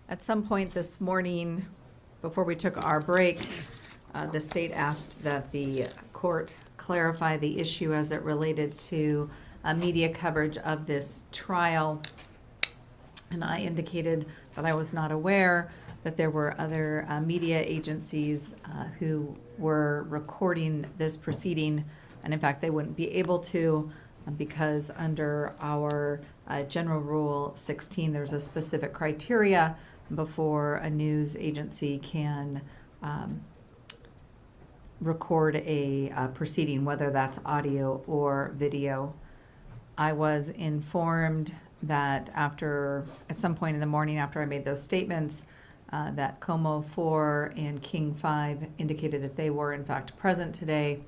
At some point this morning, before we took our break, the state asked that the court clarify the issue as it related to media coverage of this trial. And I indicated that I was not aware that there were other media agencies who were recording this proceeding. And in fact, they wouldn't be able to because under our General Rule 16, there's a specific criteria before a news agency can record a proceeding, whether that's audio or video. I was informed that at some point in the morning after I made those statements, that Como 4 and King 5 indicated that they were in fact present today.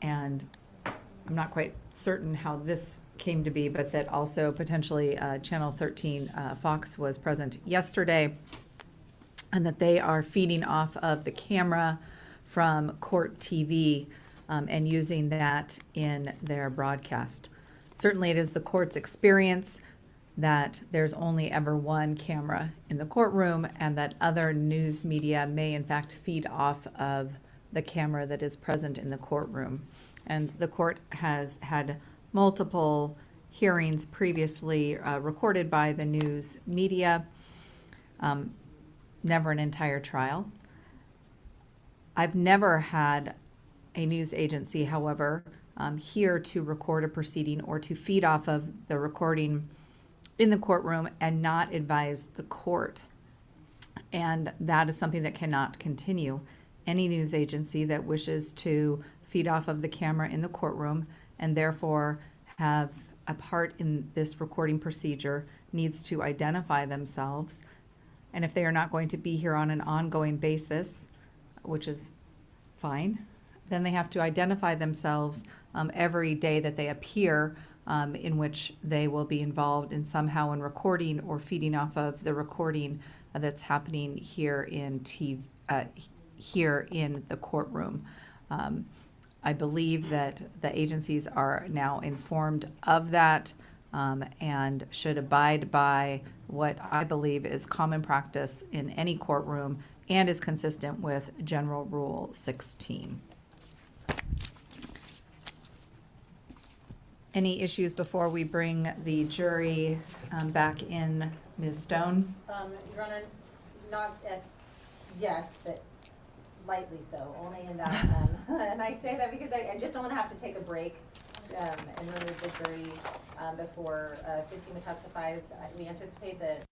And I'm not quite certain how this came to be, but that also potentially Channel 13 Fox was present yesterday, and that they are feeding off of the camera from Court TV and using that in their broadcast. Certainly it is the court's experience that there's only ever one camera in the courtroom, and that other news media may in fact feed off of the camera that is present in the courtroom. And the court has had multiple hearings previously recorded by the news media, never an entire trial. I've never had a news agency, however, here to record a proceeding or to feed off of the recording in the courtroom and not advise the court. And that is something that cannot continue. Any news agency that wishes to feed off of the camera in the courtroom and therefore have a part in this recording procedure needs to identify themselves. And if they are not going to be here on an ongoing basis, which is fine, then they have to identify themselves every day that they appear, in which they will be involved in somehow in recording or feeding off of the recording that's happening here in here in the courtroom. I believe that the agencies are now informed of that and should abide by what I believe is common practice in any courtroom and is consistent with General Rule 16. Any issues before we bring the jury back in? Ms. Stone? Your Honor, not yes, but lightly so, only in that, and I say that because I just don't want to have to take a break and remove the jury before Fatima testifies. We anticipate that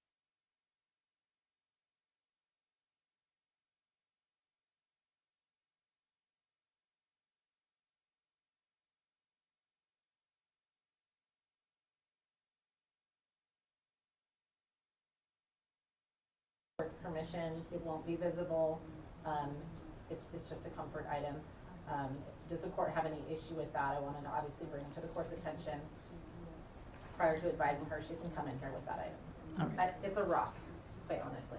court's permission, it won't be visible. It's just a comfort item. Does the court have any issue with that? I wanted to obviously bring it to the court's attention. Prior to advising her, she can come in here with that item. All right. It's a rock, quite honestly.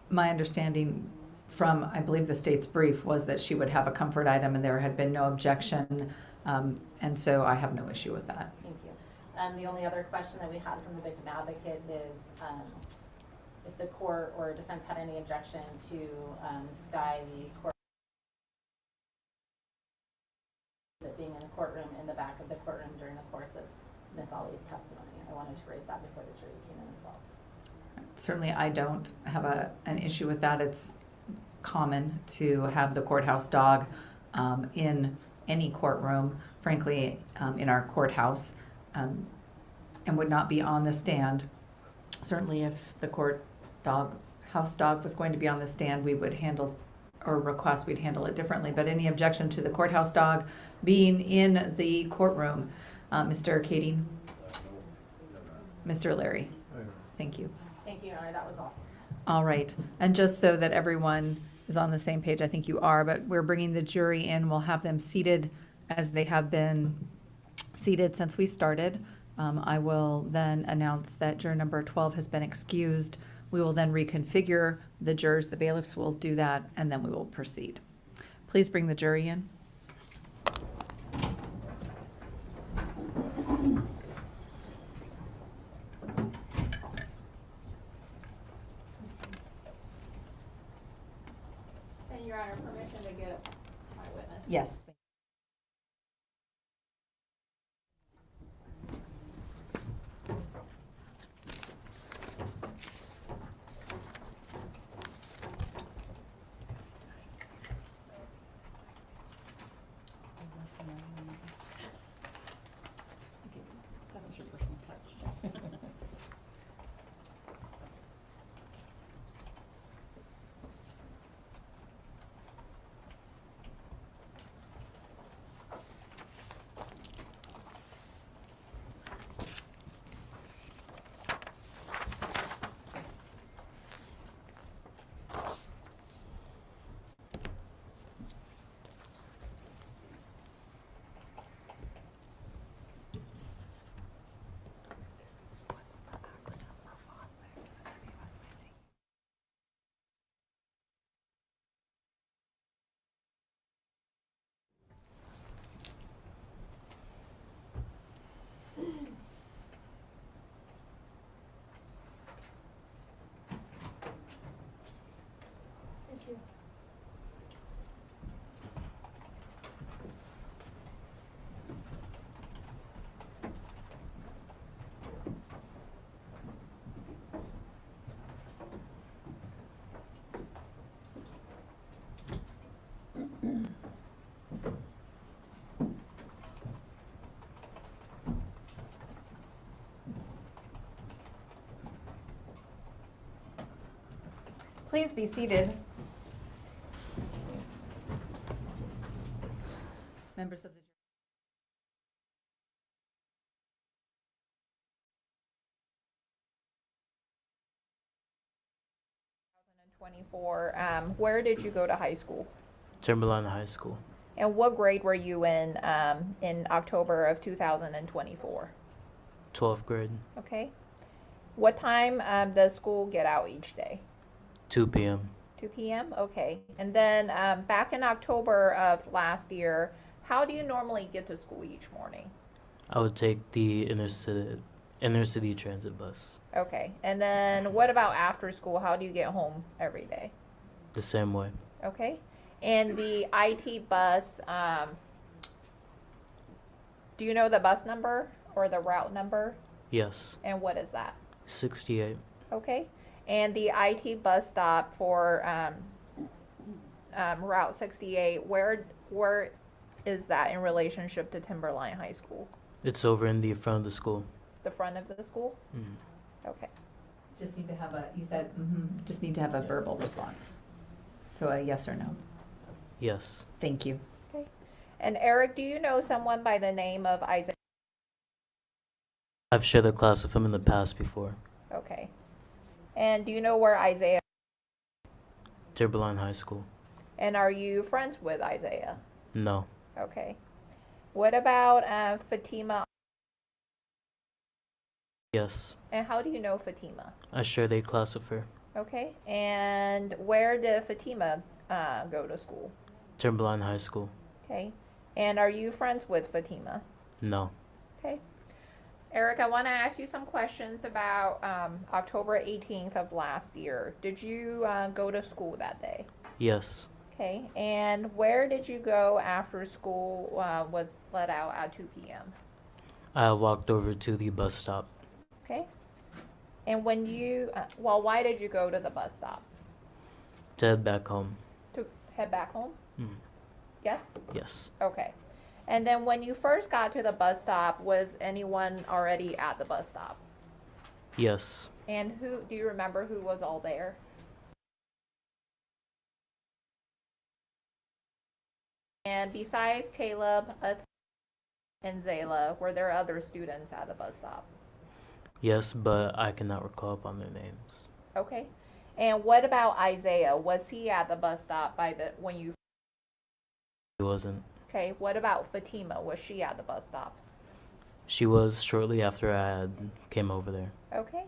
My understanding from, I believe, the state's brief was that she would have a comfort item and there had been no objection, and so I have no issue with that. Thank you. The only other question that we had from the victim advocate is if the court or defense had any objection to Sky, the court, being in the courtroom, in the back of the courtroom during the course of Ms. Ali's testimony. I wanted to raise that before the jury came in as well. Certainly, I don't have an issue with that. It's common to have the courthouse dog in any courtroom, frankly, in our courthouse, and would not be on the stand. Certainly, if the house dog was going to be on the stand, we would handle or request we'd handle it differently. But any objection to the courthouse dog being in the courtroom? Mr. Kading? Mr. Larry? Thank you. Thank you, Your Honor. That was all. All right. And just so that everyone is on the same page, I think you are, but we're bringing the jury in. We'll have them seated as they have been seated since we started. I will then announce that juror number 12 has been excused. We will then reconfigure the jurors. The bailiffs will do that, and then we will proceed. Please bring the jury in. Your Honor, permission to get my witness. Yes. That was your personal touch. Thank you. Please be seated. Members of the jury. 24. Where did you go to high school? Timberline High School, And what grade were you in October of 2024? 12th grade, Okay. What time does school get out each day? 2 p.m. 2 p.m. Okay. And then back in October of last year, how do you normally get to school each morning? I would take the inner city transit bus. Okay. And then what about after school? How do you get home every day? The same way. Okay. And the IT bus, do you know the bus number or the route number? Yes. And what is that? 68. Okay. And the IT bus stop for Route 68, where is that in relationship to Timberline High School? It's over in the front of the school. The front of the school? Mhm. Okay. Just need to have a, you said, just need to have a verbal response. So a yes or no. Yes. Thank you. Okay. And Eric, do you know someone by the name of Isaiah? I've shared a class with him in the past before. Okay. And do you know where Isaiah? Timberline High School. And are you friends with Isaiah? No. Okay. What about Fatima? Yes. And how do you know Fatima? I shared a class with her. Okay. And where did Fatima go to school? Timberline High School. Okay. And are you friends with Fatima? No. Okay. Eric, I want to ask you some questions about October 18th of last year. Did you go to school that day? Yes. Okay. And where did you go after school was let out at 2 p.m.? I walked over to the bus stop Okay. And when you, why did you go to the bus stop? to head back home. To head back home? Mhm. Yes? Yes. Okay. And then when you first got to the bus stop, was anyone already at the bus stop? Yes. And who, do you remember who was all there? And besides Caleb and Zayla, were there other students at the bus stop? Yes, but I cannot recall upon their names. Okay. And what about Isaiah? Was he at the bus stop when you? He wasn't. Okay. What about Fatima? Was she at the bus stop? She was shortly after I had came over there. Okay.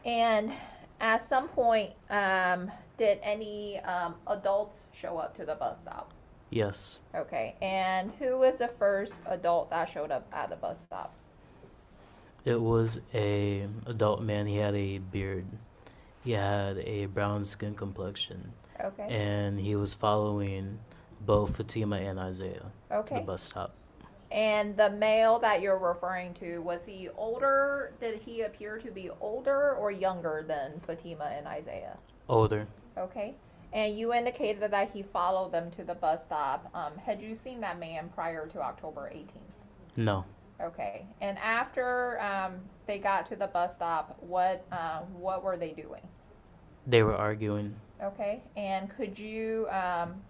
And at some point, did any adults show up to the bus stop? Yes. Okay. And who was the first adult that showed up at the bus stop? It was a adult man. He had a beard. He had a brown skin complexion, Okay. and he was following both Fatima and Isaiah to the Okay. bus stop. And the male that you're referring to, was he older? Did he appear to be older or younger than Fatima and Isaiah? Older. Okay. And you indicated that he followed them to the bus stop. Had you seen that man prior to October 18th? No. Okay. And after they got to the bus stop, what were they doing? They were arguing. Okay. And could you,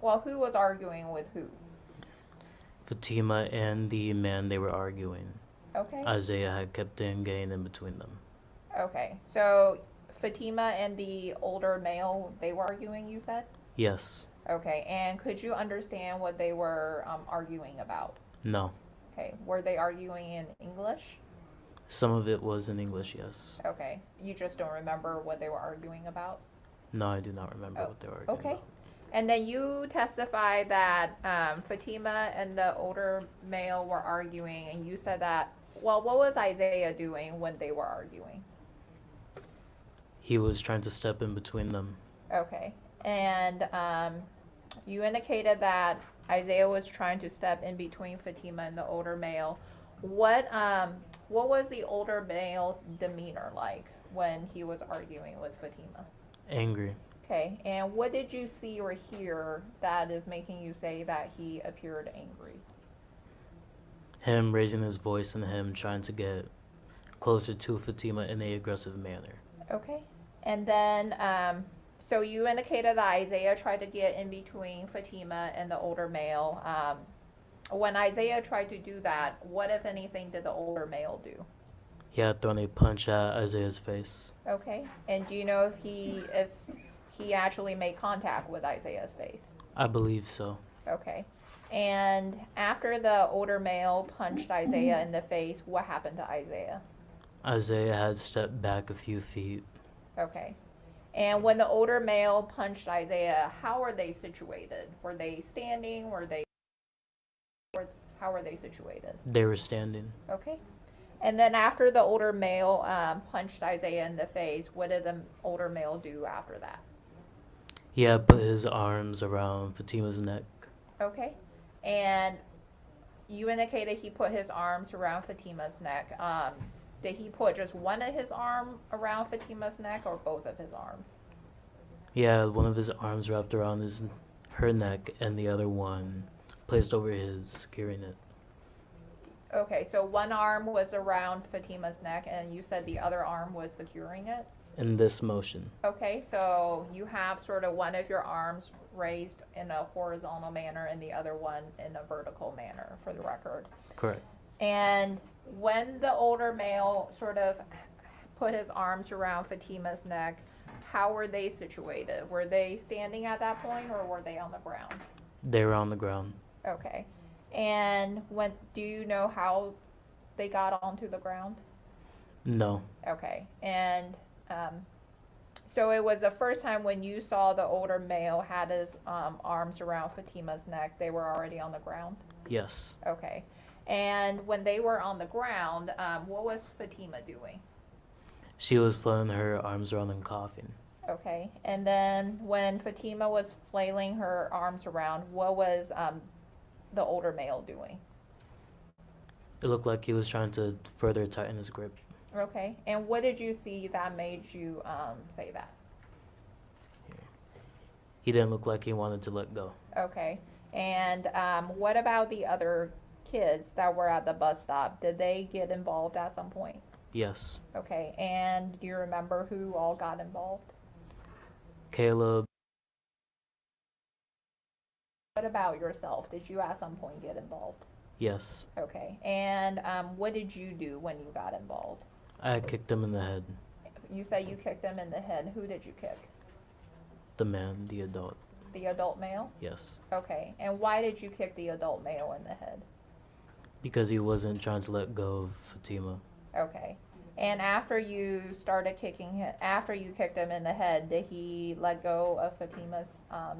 well, who was arguing with who? Fatima and the man they were arguing. Okay. Isaiah had kept getting in between them. Okay. So Fatima and the older male, they were arguing, you said? Yes. Okay. And could you understand what they were arguing about? No. Okay. Were they arguing in English? Some of it was in English, yes. Okay. You just don't remember what they were arguing about? No, I do not remember what they were arguing Okay. about. And then you testified that Fatima and the older male were arguing, and you said that, well, what was Isaiah doing when they were arguing? He was trying to step in between them. Okay. And you indicated that Isaiah was trying to step in between Fatima and the older male. What was the older male's demeanor like when he was arguing with Fatima? Angry. Okay, and what did you see or hear that is making you say that he appeared angry? Him raising his voice and him trying to get closer to Fatima in an aggressive manner. Okay, and then, so you indicated that Isaiah tried to get in between Fatima and the older male. When Isaiah tried to do that, what, if anything, did the older male do? He had thrown a punch at Isaiah's face. Okay, and do you know if he actually made contact with Isaiah's face? I believe so. Okay. And after the older male punched Isaiah in the face, what happened to Isaiah? Isaiah had stepped back a few feet. Okay. And when the older male punched Isaiah, how were they situated? Were they standing? How were they situated? They were standing. Okay. And then after the older male punched Isaiah in the face, what did the older male do after that? He had put his arms around Fatima's neck. Okay. And you indicated he put his arms around Fatima's neck. Did he put just one of his arm around Fatima's neck or both of his arms? He had one of his arms wrapped around her neck and the other one placed over his, securing it. Okay, so one arm was around Fatima's neck and you said the other arm was securing it? In this motion. Okay, so you have sort of one of your arms raised in a horizontal manner and the other one in a vertical manner, for the record. Correct. And when the older male sort of put his arms around Fatima's neck, how were they situated? Were they standing at that point or were they on the ground? They were on the ground. Okay. And do you know how they got onto the ground? No. Okay. And so it was the first time when you saw the older male had his arms around Fatima's neck, they were already on the ground? Yes. Okay. And when they were on the ground, what was Fatima doing? She was flailing her arms around and coughing. Okay. And then when Fatima was flailing her arms around, what was the older male doing? It looked like he was trying to further tighten his grip. Okay. And what did you see that made you say that? He didn't look like he wanted to let go. Okay. And what about the other kids that were at the bus stop? Did they get involved at some point? Yes. Okay. And do you remember who all got involved? Caleb. What about yourself? Did you at some point get involved? Yes. Okay. And what did you do when you got involved? I kicked him in the head. You say you kicked him in the head. Who did you kick? The man, the adult. The adult male? Yes. Okay. And why did you kick the adult male in the head? Because he wasn't trying to let go of Fatima. Okay. And after you started kicking him, after you kicked him in the head, did he let go of Fatima's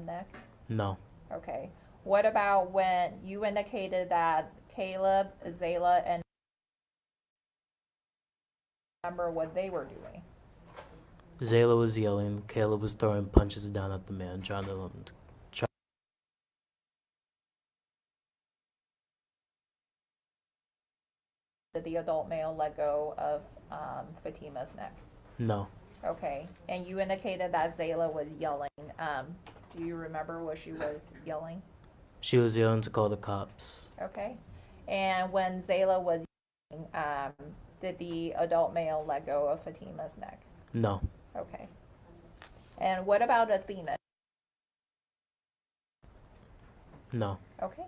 neck? No. Okay. What about when you indicated that Caleb, Zayla, and remember what they were doing? Zayla was yelling. Caleb was throwing punches down at the man, trying to Did the adult male let go of Fatima's neck? no. Okay, and you indicated that Zayla was yelling. Do you remember what she was yelling? She was yelling to call the cops. Okay, and when Zayla was yelling, did the adult male let go of Fatima's neck? No. Okay, and what about Athena? No. Okay.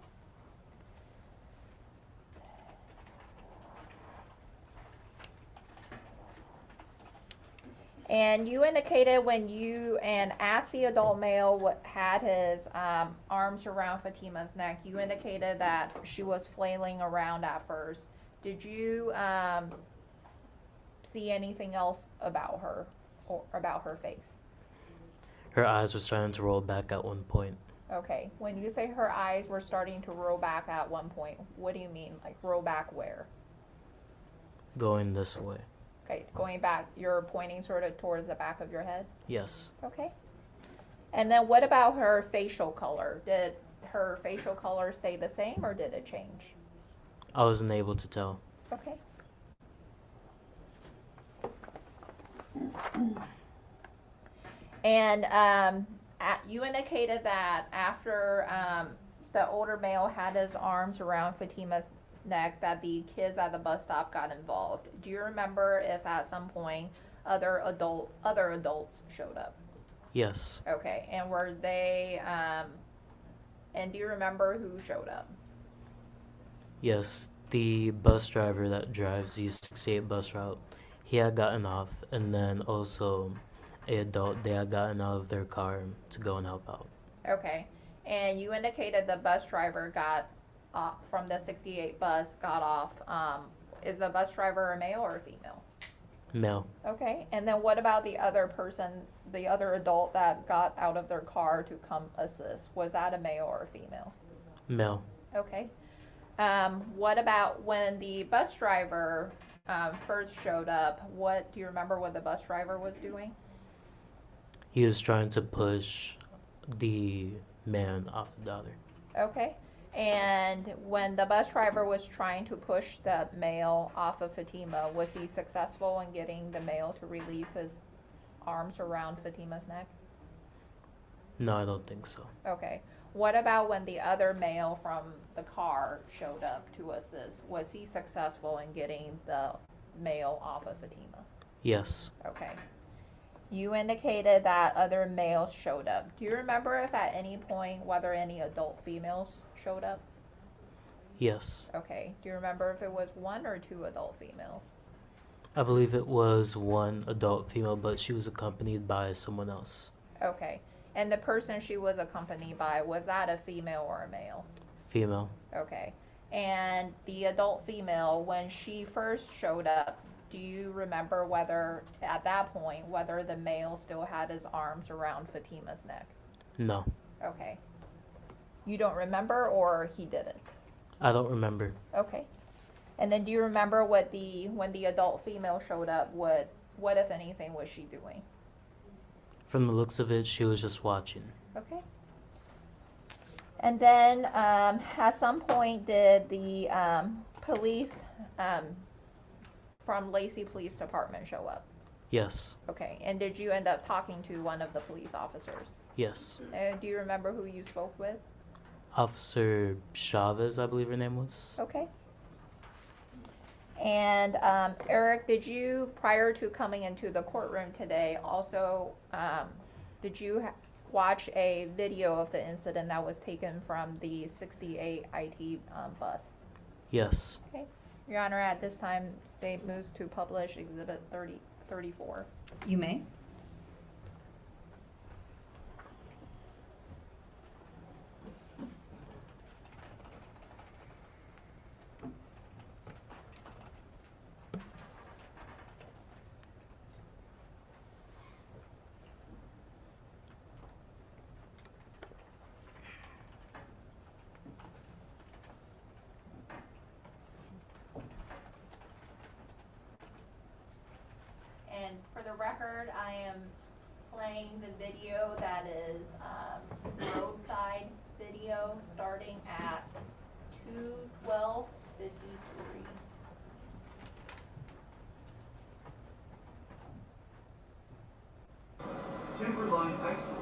And you indicated when you and asked the adult male had his arms around Fatima's neck, you indicated that she was flailing around at first. Did you see anything else about her or about her face? Her eyes were starting to roll back at one point. Okay, when you say her eyes were starting to roll back at one point, what do you mean? Like roll back where? Going this way. Okay, going back, you're pointing sort of towards the back of your head? Yes. Okay. And then what about her facial color? Did her facial color stay the same or did it change? I wasn't able to tell. Okay. And you indicated that after the older male had his arms around Fatima's neck that the kids at the bus stop got involved. Do you remember if at some point other adults showed up? Yes. Okay, and were they and do you remember who showed up? Yes. The bus driver that drives the 68 bus route, he had gotten off, and then also a adult, they had gotten out of their car to go and help out. Okay, and you indicated the bus driver got from the 68 bus got off. Is the bus driver a male or a female? Male. Okay, and then what about the other person, the other adult that got out of their car to come assist? Was that a male or a female? Male. Okay. What about when the bus driver first showed up? What do you remember what the bus driver was doing? He was trying to push the man off the daughter. Okay. And when the bus driver was trying to push the male off of Fatima, was he successful in getting the male to release his arms around Fatima's neck? No, I don't think so. Okay. What about when the other male from the car showed up to assist? Was he successful in getting the male off of Fatima? Yes. Okay. You indicated that other males showed up. Do you remember if at any point whether any adult females showed up? Yes. Okay. Do you remember if it was one or two adult females? I believe it was one adult female, but she was accompanied by someone else. Okay. And the person she was accompanied by, was that a female or a male? Female. Okay. And the adult female, when she first showed up, do you remember whether, at that point, whether the male still had his arms around Fatima's neck? No. Okay. You don't remember, or he didn't? I don't remember. Okay. And then do you remember what when the adult female showed up, what if anything was she doing? From the looks of it, she was just watching. Okay. And then at some point did the police from Lacey Police Department show up? Yes. Okay. And did you end up talking to one of the police officers? Yes. Do you remember who you spoke with? Officer Chavez, I believe her name was. Okay. And Eric, did you, prior to coming into the courtroom today, also, did you watch a video of the incident that was taken from the 68 IT bus? Yes. Okay. Your Honor, at this time, state moves to publish Exhibit 34. You may. And for the the record, I am playing the video that is roadside video starting at 2:12:53. Timberline High School.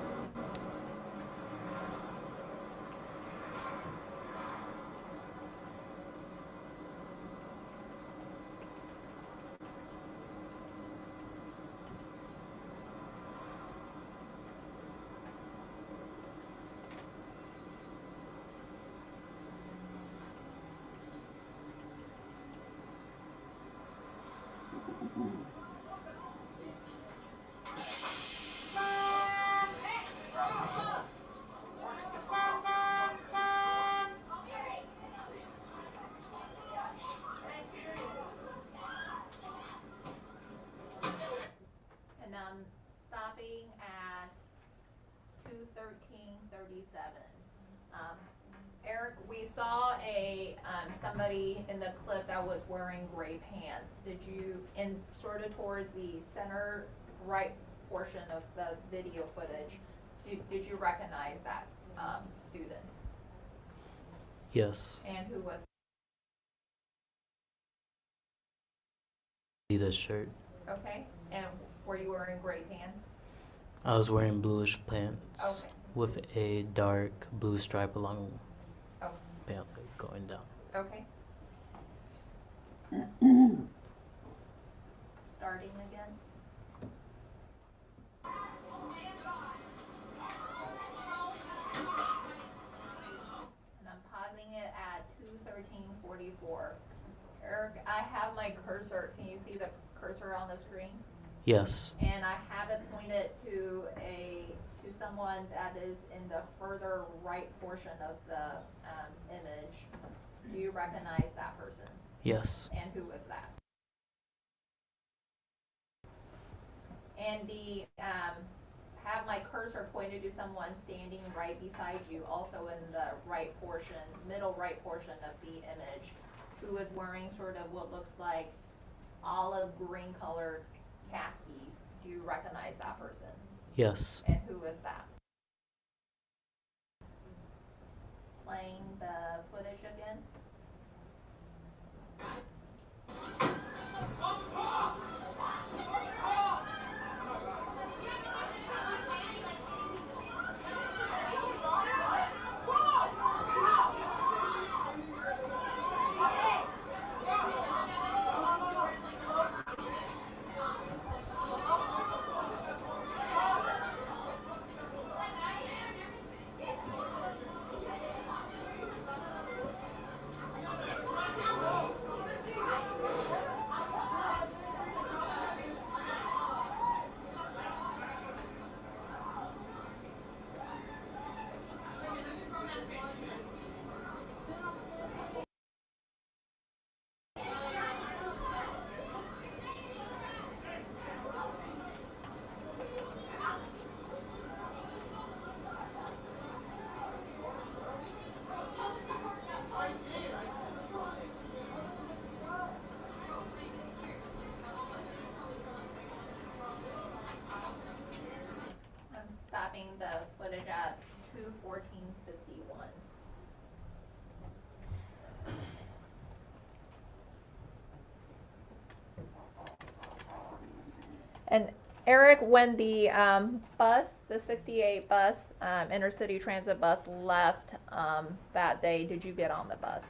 And I'm stopping at 2:13:37. Eric, we saw somebody in the clip that was wearing gray pants. Did you, in sort of towards the center right portion of the video footage, did you recognize that student? Yes. And who was? This shirt. Okay. And were you wearing gray pants? I was wearing bluish pants Okay. with a dark blue stripe along Oh, pant leg going down. okay. Starting again. And I'm pausing it at 2:13:44. Eric, I have my cursor. Can you see the cursor on the screen? Yes. And I have it pointed to someone that is in the further right portion of the image. Do you recognize that person? Yes. And who was that? And have my cursor pointed to someone standing right beside you, also in the right portion, middle right portion of the image, who is wearing sort of what looks like olive green colored khakis. Do you recognize that person? Yes. And who is that? Playing the footage again. I'm stopping the footage at 2:14:51. And Eric, when the bus, the 68 bus, intercity transit bus left that day, did you get on the bus?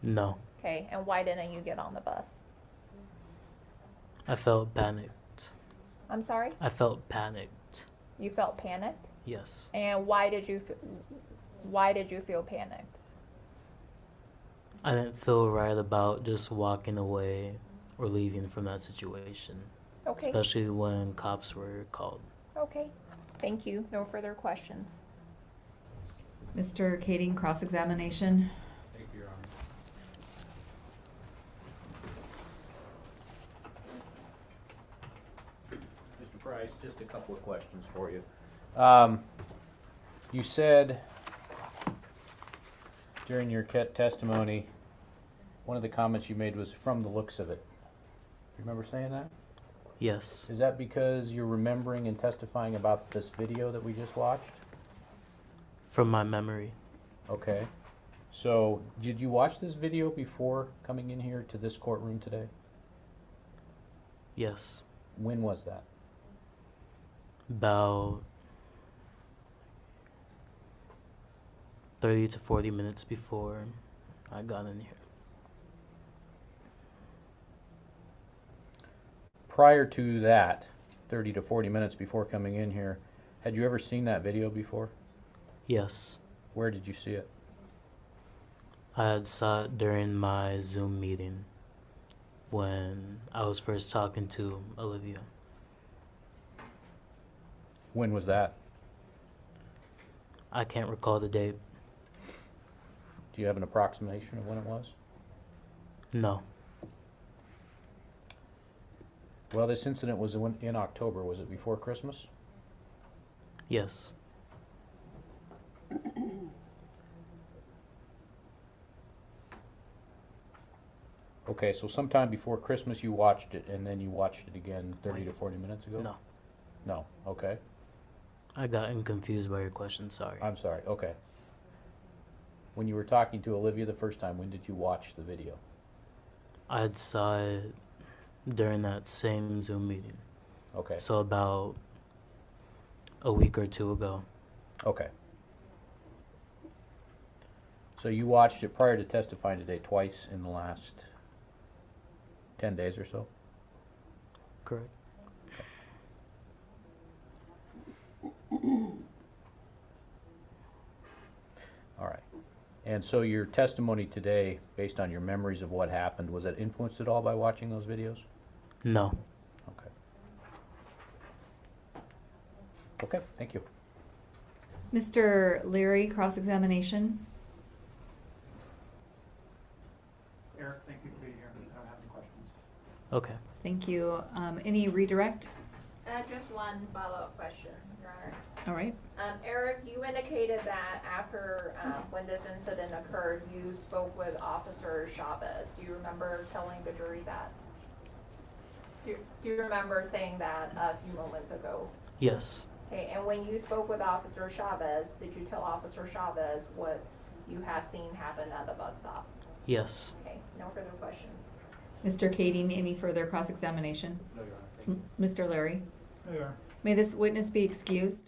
No. Okay, and why didn't you get on the bus? I felt panicked. I'm sorry? I felt panicked. You felt panicked? Yes. And why did you feel panicked? I didn't feel right about just walking away or leaving from that situation. Okay. Especially when cops were called. Okay. Thank you. No further questions. Mr. Kading, cross-examination. Thank you, Your Honor. Mr. Price, just a couple of questions for you. You said during your testimony, one of the comments you made was from the looks of it. You remember saying that? Yes. Is that because you're remembering and testifying about this video that we just watched? From my memory. Okay. So, did you watch this video before coming in here to this courtroom today? Yes. When was that? About 30 to 40 minutes before I got in here. Prior to that, 30 to 40 minutes before coming in here, had you ever seen that video before? Yes. Where did you see it? I had saw it during my Zoom meeting when I was first talking to Olivia. When was that? I can't recall the date. Do you have an approximation of when it was? No. Well, this incident was in October. Was it before Christmas? Yes. Okay, so sometime before Christmas you watched it, and then you watched it again 30 to 40 minutes ago? No. No, okay. I gotten confused by your question, sorry. I'm sorry, okay. When you were talking to Olivia the first time, when did you watch the video? I had saw it during that same Zoom meeting. Okay, So about a week or two ago. okay. So you watched it prior to testifying today twice in the last 10 days or so? Correct. All right. And so your testimony today, based on your memories of what happened, was that influenced at all by watching those videos? No. Okay. Okay, thank you. Mr. Leary, cross-examination. Eric, thank you for being here. I don't have any questions. Okay. Thank you. Any redirect? Just one follow-up question, Your Honor. All right. Eric, you indicated that after, when this incident occurred, you spoke with Officer Chavez. Do you remember telling the jury that? Do you remember saying that a few moments ago? Yes. Okay, and when you spoke with Officer Chavez, did you tell Officer Chavez what you had seen happen at the bus stop? Yes. Okay, no further questions. Mr. Kading, any further cross-examination? No, Your Honor. Thank Mr. Leary, you. No, Your Honor. may this witness be excused?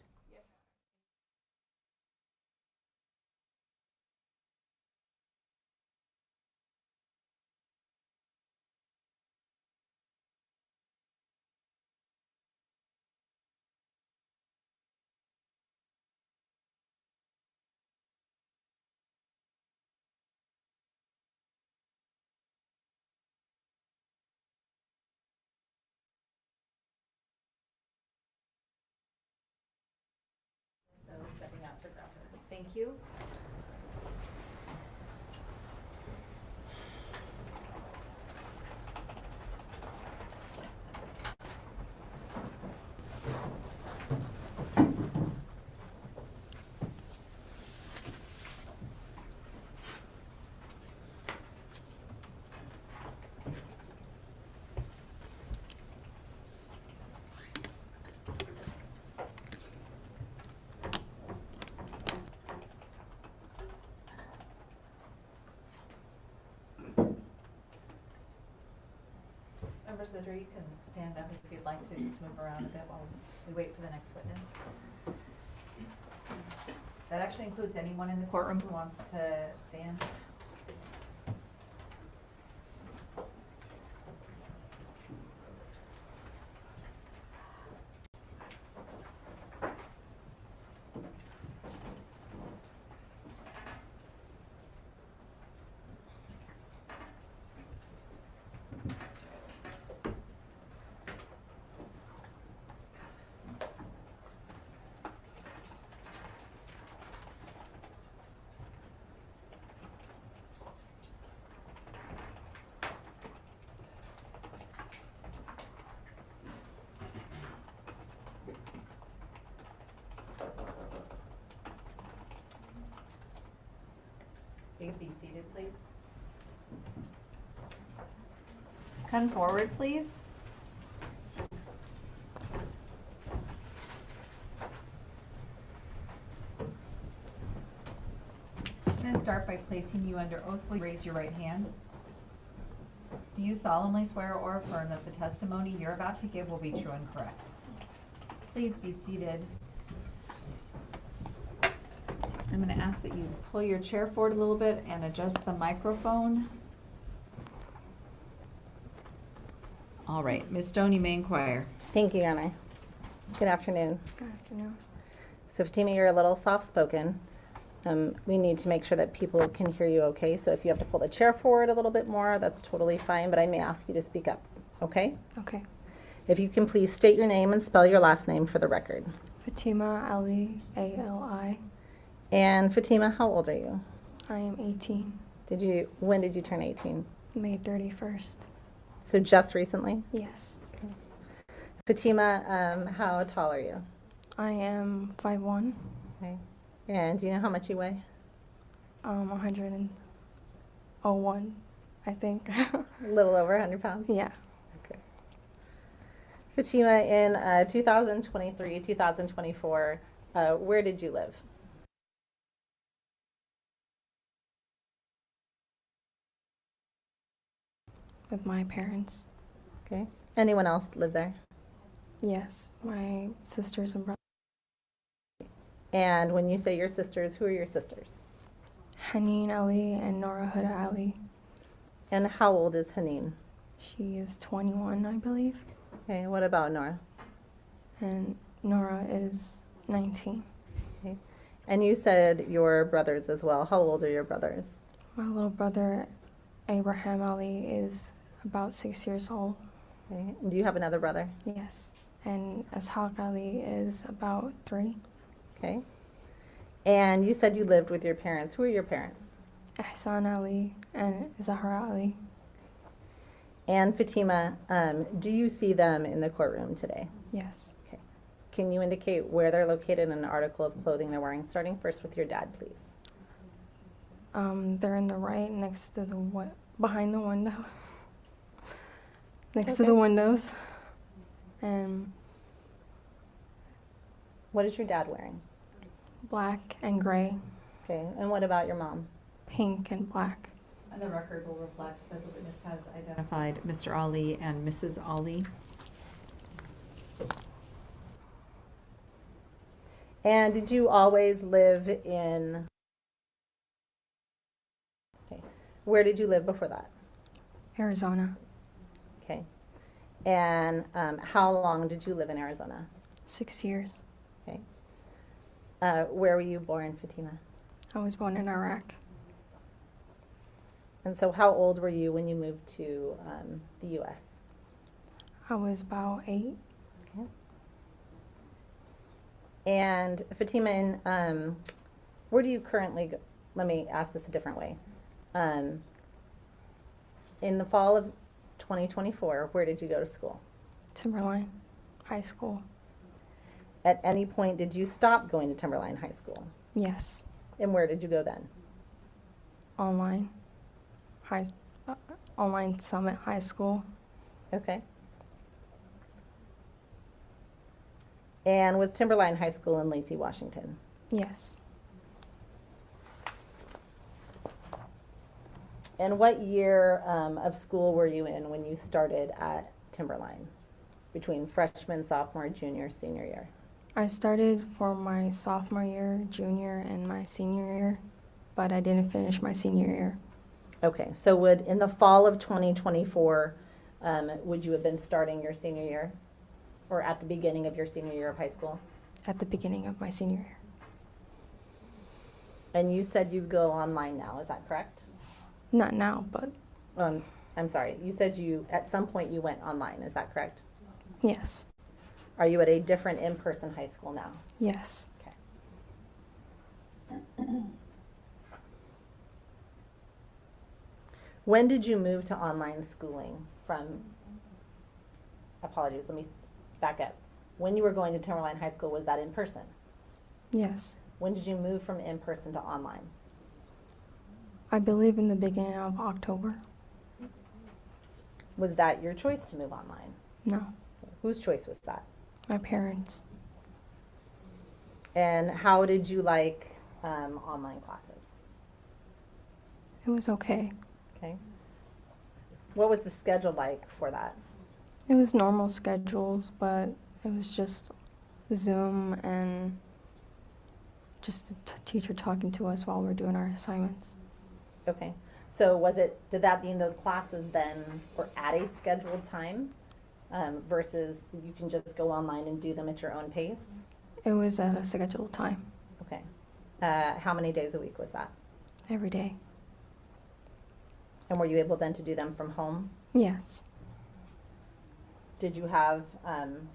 So stepping out to grab her. Thank you. Members of the jury, you can stand up if you'd like to, just move around a bit while we wait for the next witness. That actually includes anyone in the courtroom who wants to stand. You can be seated, please. Come forward, please. start by placing you under oath. Will you raise your right hand? Do you solemnly swear or affirm that the testimony you're about to give will be true and correct? Please be seated. I'm going to ask that you pull your chair forward a little bit and adjust the microphone. All right, Ms. Stone, you may inquire. Thank you, Your Honor. Good afternoon. Good afternoon. So Fatima, you're a little soft-spoken. We need to make sure that people can hear you okay. So if you have to pull the chair forward a little bit more, that's totally fine, but I may ask you to speak up, okay? Okay. If you can please state your name and spell your last name for the record. Fatima Ali, A-L-I. And Fatima, how old are you? I am 18. When did you turn 18? May 31st. So just recently? Yes. Fatima, how tall are you? I am 5'1", Okay. And do you know how much you weigh? 101, I think. A little over 100 pounds? Yeah. Okay. Fatima, in 2023, 2024, where did you live? With my parents. Okay. Anyone else live there? Yes. My sisters and brothers. And when you say your sisters, who are your sisters? Haneen Ali and Nora Huda Ali. And how old is Haneen? She is 21, I believe. Okay. What about Nora? And Nora is 19. Okay. And you said your brothers as well. How old are your brothers? My little brother, Abraham Ali, is about 6 years old. Okay. And do you have another brother? Yes. And Ishaq Ali is about 3. Okay. And you said you lived with your parents. Who are your parents? Ihsan Ali and Zahra Ali. And Fatima, do you see them in the courtroom today? Yes. Can you indicate where they're located in an article of clothing they're wearing? Starting first with your dad, please. They're in the right next to the behind the window. Next to Okay. the windows. And What is your dad wearing? black and gray, Okay. And what about your mom? pink and black. And the record will reflect that the witness has identified Mr. Ali and Mrs. Ali. And did you always live in... Okay. Where did you live before that? Arizona, Okay. And how long did you live in Arizona? 6 years. Okay. Where were you born, Fatima? I was born in Iraq. And so how old were you when you moved to the U.S.? I was about 8. Okay. And Fatima, where do you currently go? Let me ask this a different way. In the fall of 2024, where did you go to school? Timberline High School. At any point, did you stop going to Timberline High School? Yes. And where did you go then? Online. Online Summit High School. Okay. And was Timberline High School in Lacey, Washington? Yes. And what year of school were you in when you started at Timberline? Between freshman, sophomore, junior, senior year? I started for my sophomore year, junior, and my senior year, but I didn't finish my senior year. Okay, so in the fall of 2024, would you have been starting your senior year? Or at the beginning of your senior year of high school? At the beginning of my senior year. And you said you go online now, is that correct? Not now, but I'm sorry, you said at some point you went online, is that correct? yes. Are you at a different in-person high school now? Yes. Okay. When did you move to online schooling from, apologies, let me back up. When you were going to Timberline High School, was that in person? Yes. When did you move from in person to online? I believe in the beginning of October. Was that your choice to move online? No. Whose choice was that? My parents. And how did you like online classes? It was okay. Okay. What was the schedule like for that? It was normal schedules, but it was just Zoom and just the teacher talking to us while we're doing our assignments. Okay. So did that mean those classes then were at a scheduled time versus you can just go online and do them at your own pace? It was at a scheduled time Okay. How many days a week was that? every day. And were you able then to do them from home? Yes. Did you have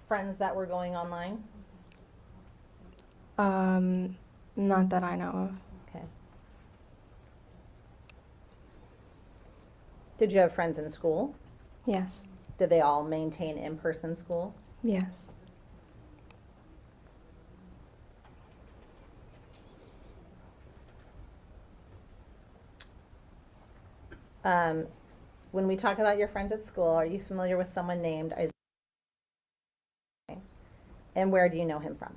friends that were going online? Not that I know of. Okay. Did you have friends in school? Yes. Did they all maintain in-person school? Yes. When we talk about your friends at school, are you familiar with someone named Isaiah? And where do you know him from?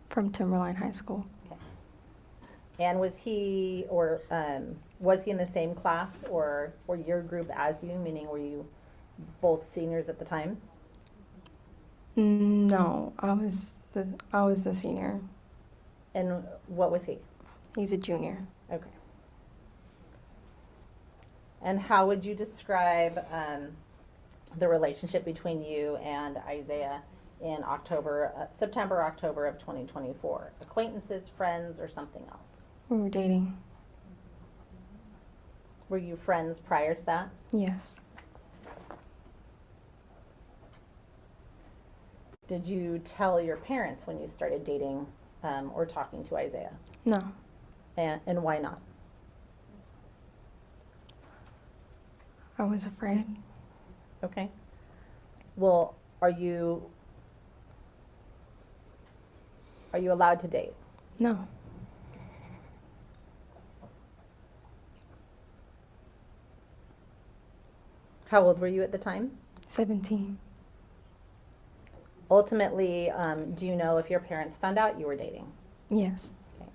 From Timberline High School. And was he in the same class or your group as you? Meaning, were you both seniors at the time? No, I was the senior. And what was he? He's a junior. Okay. And how would you describe the relationship between you and Isaiah in September, October of 2024? Acquaintances, friends, or something else? We were dating. Were you friends prior to that? Yes. Did you tell your parents when you started dating or talking to Isaiah? No. And why not? I was afraid. Okay. Well, are you allowed to date? No. How old were you at the time? 17. Ultimately, do you know if your parents found out you were dating? Yes. Okay.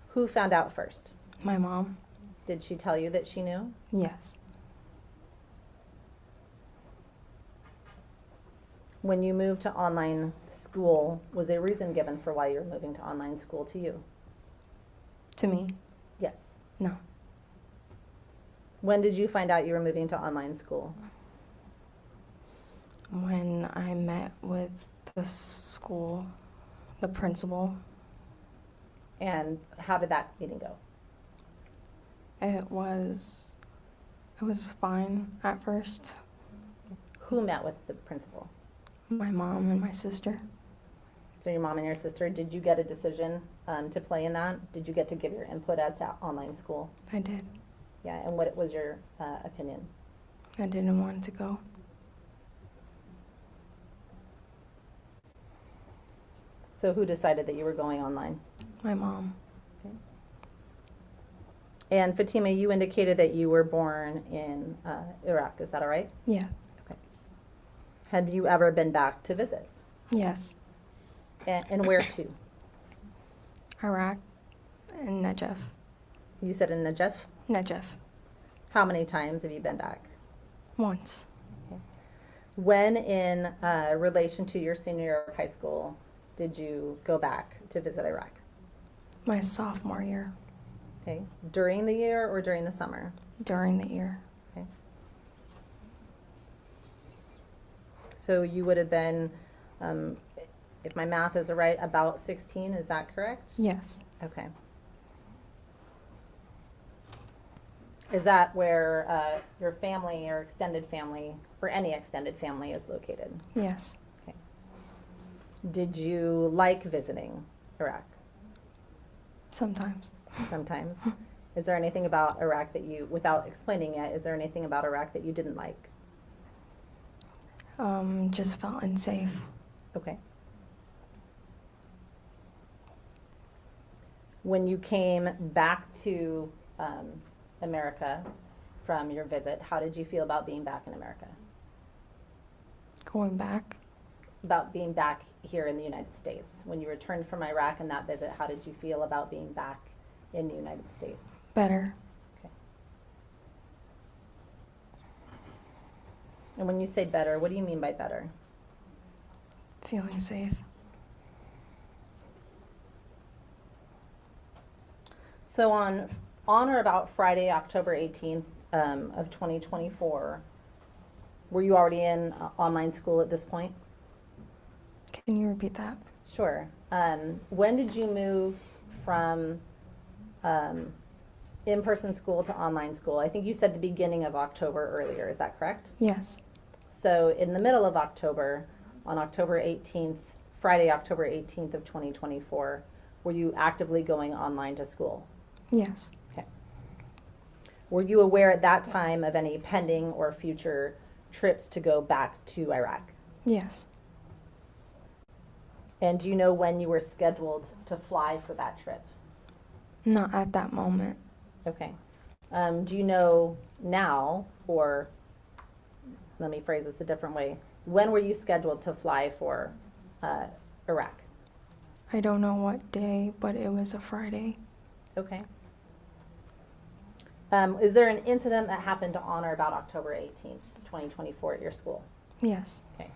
Who found out first? My mom. Did she tell you that she knew? Yes. When you moved to online school, was a reason given for why you were moving to online school to you? To me. Yes. No. When did you find out you were moving to online school? When I met with the school, the principal, And how did that meeting go? it was fine at first. Who met with the principal? My mom and my sister. So your mom and your sister, did you get a decision to play in that? Did you get to give your input as to online school? I did. Yeah, and what was your opinion? I didn't want to go. So who decided that you were going online? My mom. And Fatima, you indicated that you were born in Iraq, is that all right? Yeah. Have you ever been back to visit? Yes. And where to? Iraq and Najaf. You said in Najaf? Najaf. How many times have you been back? Once. When in relation to your senior year of high school did you go back to visit Iraq? My sophomore year. Okay. During the year or during the summer? During the year. Okay. So you would have been, if my math is right, about 16, is that correct? Yes. Okay. Is that where your family or extended family, or any extended family is located? Yes. Okay. Did you like visiting Iraq? Sometimes. Sometimes. Is there anything about Iraq that you, without explaining it, is there anything about Iraq that you didn't like? Just felt unsafe. Okay. When you came back to America from your visit, how did you feel about being back in America? Going back. About being back here in the United States. When you returned from Iraq and that visit, how did you feel about being back in the United States? Better. Okay. And when you say better, what do you mean by better? Feeling safe. So on or about Friday, October 18th of 2024, were you already in online school at this point? Can you repeat that? Sure. When did you move from in-person school to online school? I think you said the beginning of October earlier. Is that correct? Yes. So in the middle of October, on October 18th, Friday, October 18th of 2024, were you actively going online to school? Yes. Okay. Were you aware at that time of any pending or future trips to go back to Iraq? Yes. And do you know when you were scheduled to fly for that trip? Not at that moment. Okay. Do you know now, or let me phrase this a different way, when were you scheduled to fly for Iraq? I don't know what day, but it was a Friday. Okay. Is there an incident that happened on or about October 18th, 2024 at your school? Yes. Okay.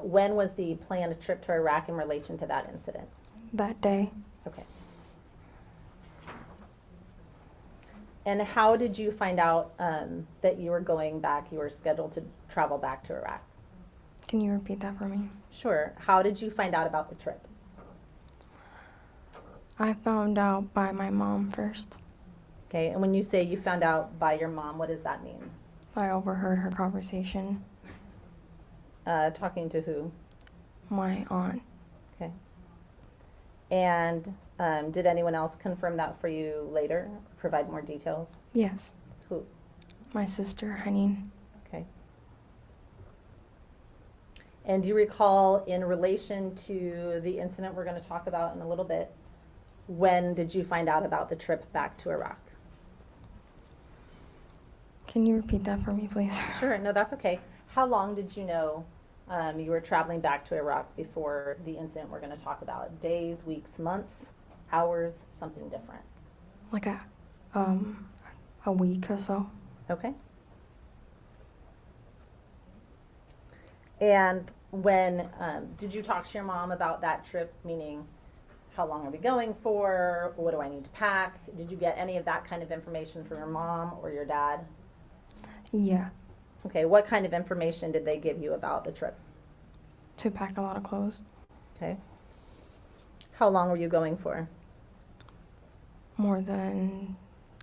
When was the planned trip to Iraq in relation to that incident? That day. Okay. And how did you find out that you were going back, you were scheduled to travel back to Iraq? Can you repeat that for me? Sure. How did you find out about the trip? I found out by my mom first. Okay, and when you say you found out by your mom, what does that mean? I overheard her conversation. Talking to who? My aunt. Okay. And did anyone else confirm that for you later? Provide more details? Yes. Who? My sister, Henning. Okay. And do you recall, in relation to the incident we're going to talk about in a little bit, when did you find out about the trip back to Iraq? Can you repeat that for me, please? Sure, no, that's okay. How long did you know you were traveling back to Iraq before the incident we're going to talk about? Days, weeks, months, hours, something different? Like a week or so. Okay. And when did you talk to your mom about that trip, meaning how long are we going for? What do I need to pack? Did you get any of that kind of information from your mom or your dad? Yeah. Okay, what kind of information did they give you about the trip? To pack a lot of clothes. Okay. How long were you going for? More than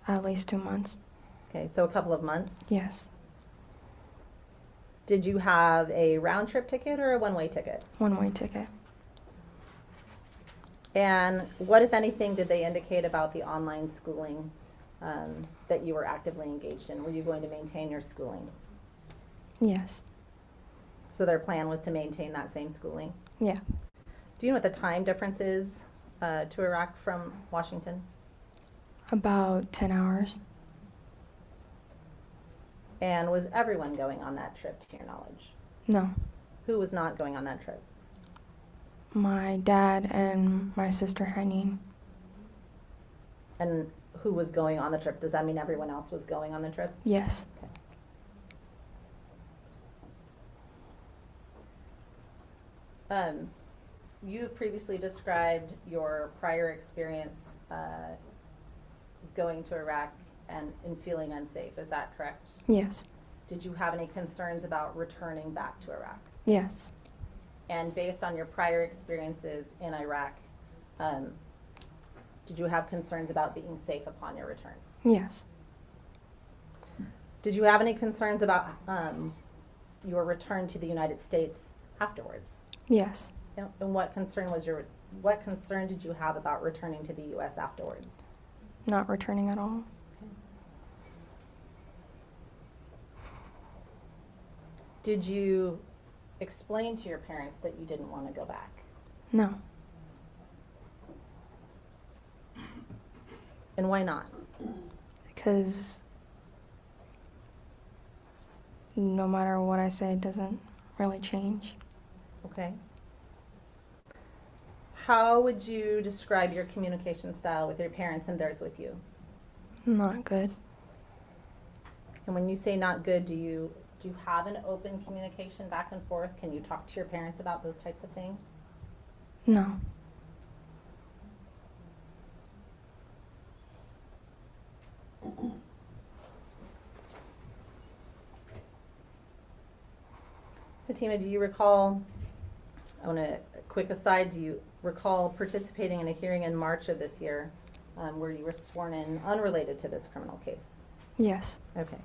at least 2 months. Okay, so a couple of months. Yes. Did you have a round trip ticket or a one-way ticket? One-way ticket. And what, if anything, did they indicate about the online schooling that you were actively engaged in? Were you going to maintain your schooling? Yes. So their plan was to maintain that same schooling? Yeah. Do you know what the time difference is to Iraq from Washington? About 10 hours. And was everyone going on that trip, to your knowledge? No. Who was not going on that trip? My dad and my sister Henning. And who was going on the trip? Does that mean everyone else was going on the trip? Yes. You've previously described your prior experience going to Iraq and feeling unsafe. Is that correct? Yes. Did you have any concerns about returning back to Iraq? Yes. And based on your prior experiences in Iraq, did you have concerns about being safe upon your return? Yes. Did you have any concerns about your return to the United States afterwards? Yes. And what concern did you have about returning to the U.S. afterwards? Not returning at all. Did you explain to your parents that you didn't want to go back? No. And why not? Because no matter what I say, it doesn't really change. Okay. How would you describe your communication style with your parents and theirs with you? Not good. And when you say not good, do you Do you have an open communication back and forth? Can you talk to your parents about those types of things? No. Fatima, do you recall, I want a quick aside, do you recall participating in a hearing in March of this year where you were sworn in unrelated to this criminal case? Yes. Okay.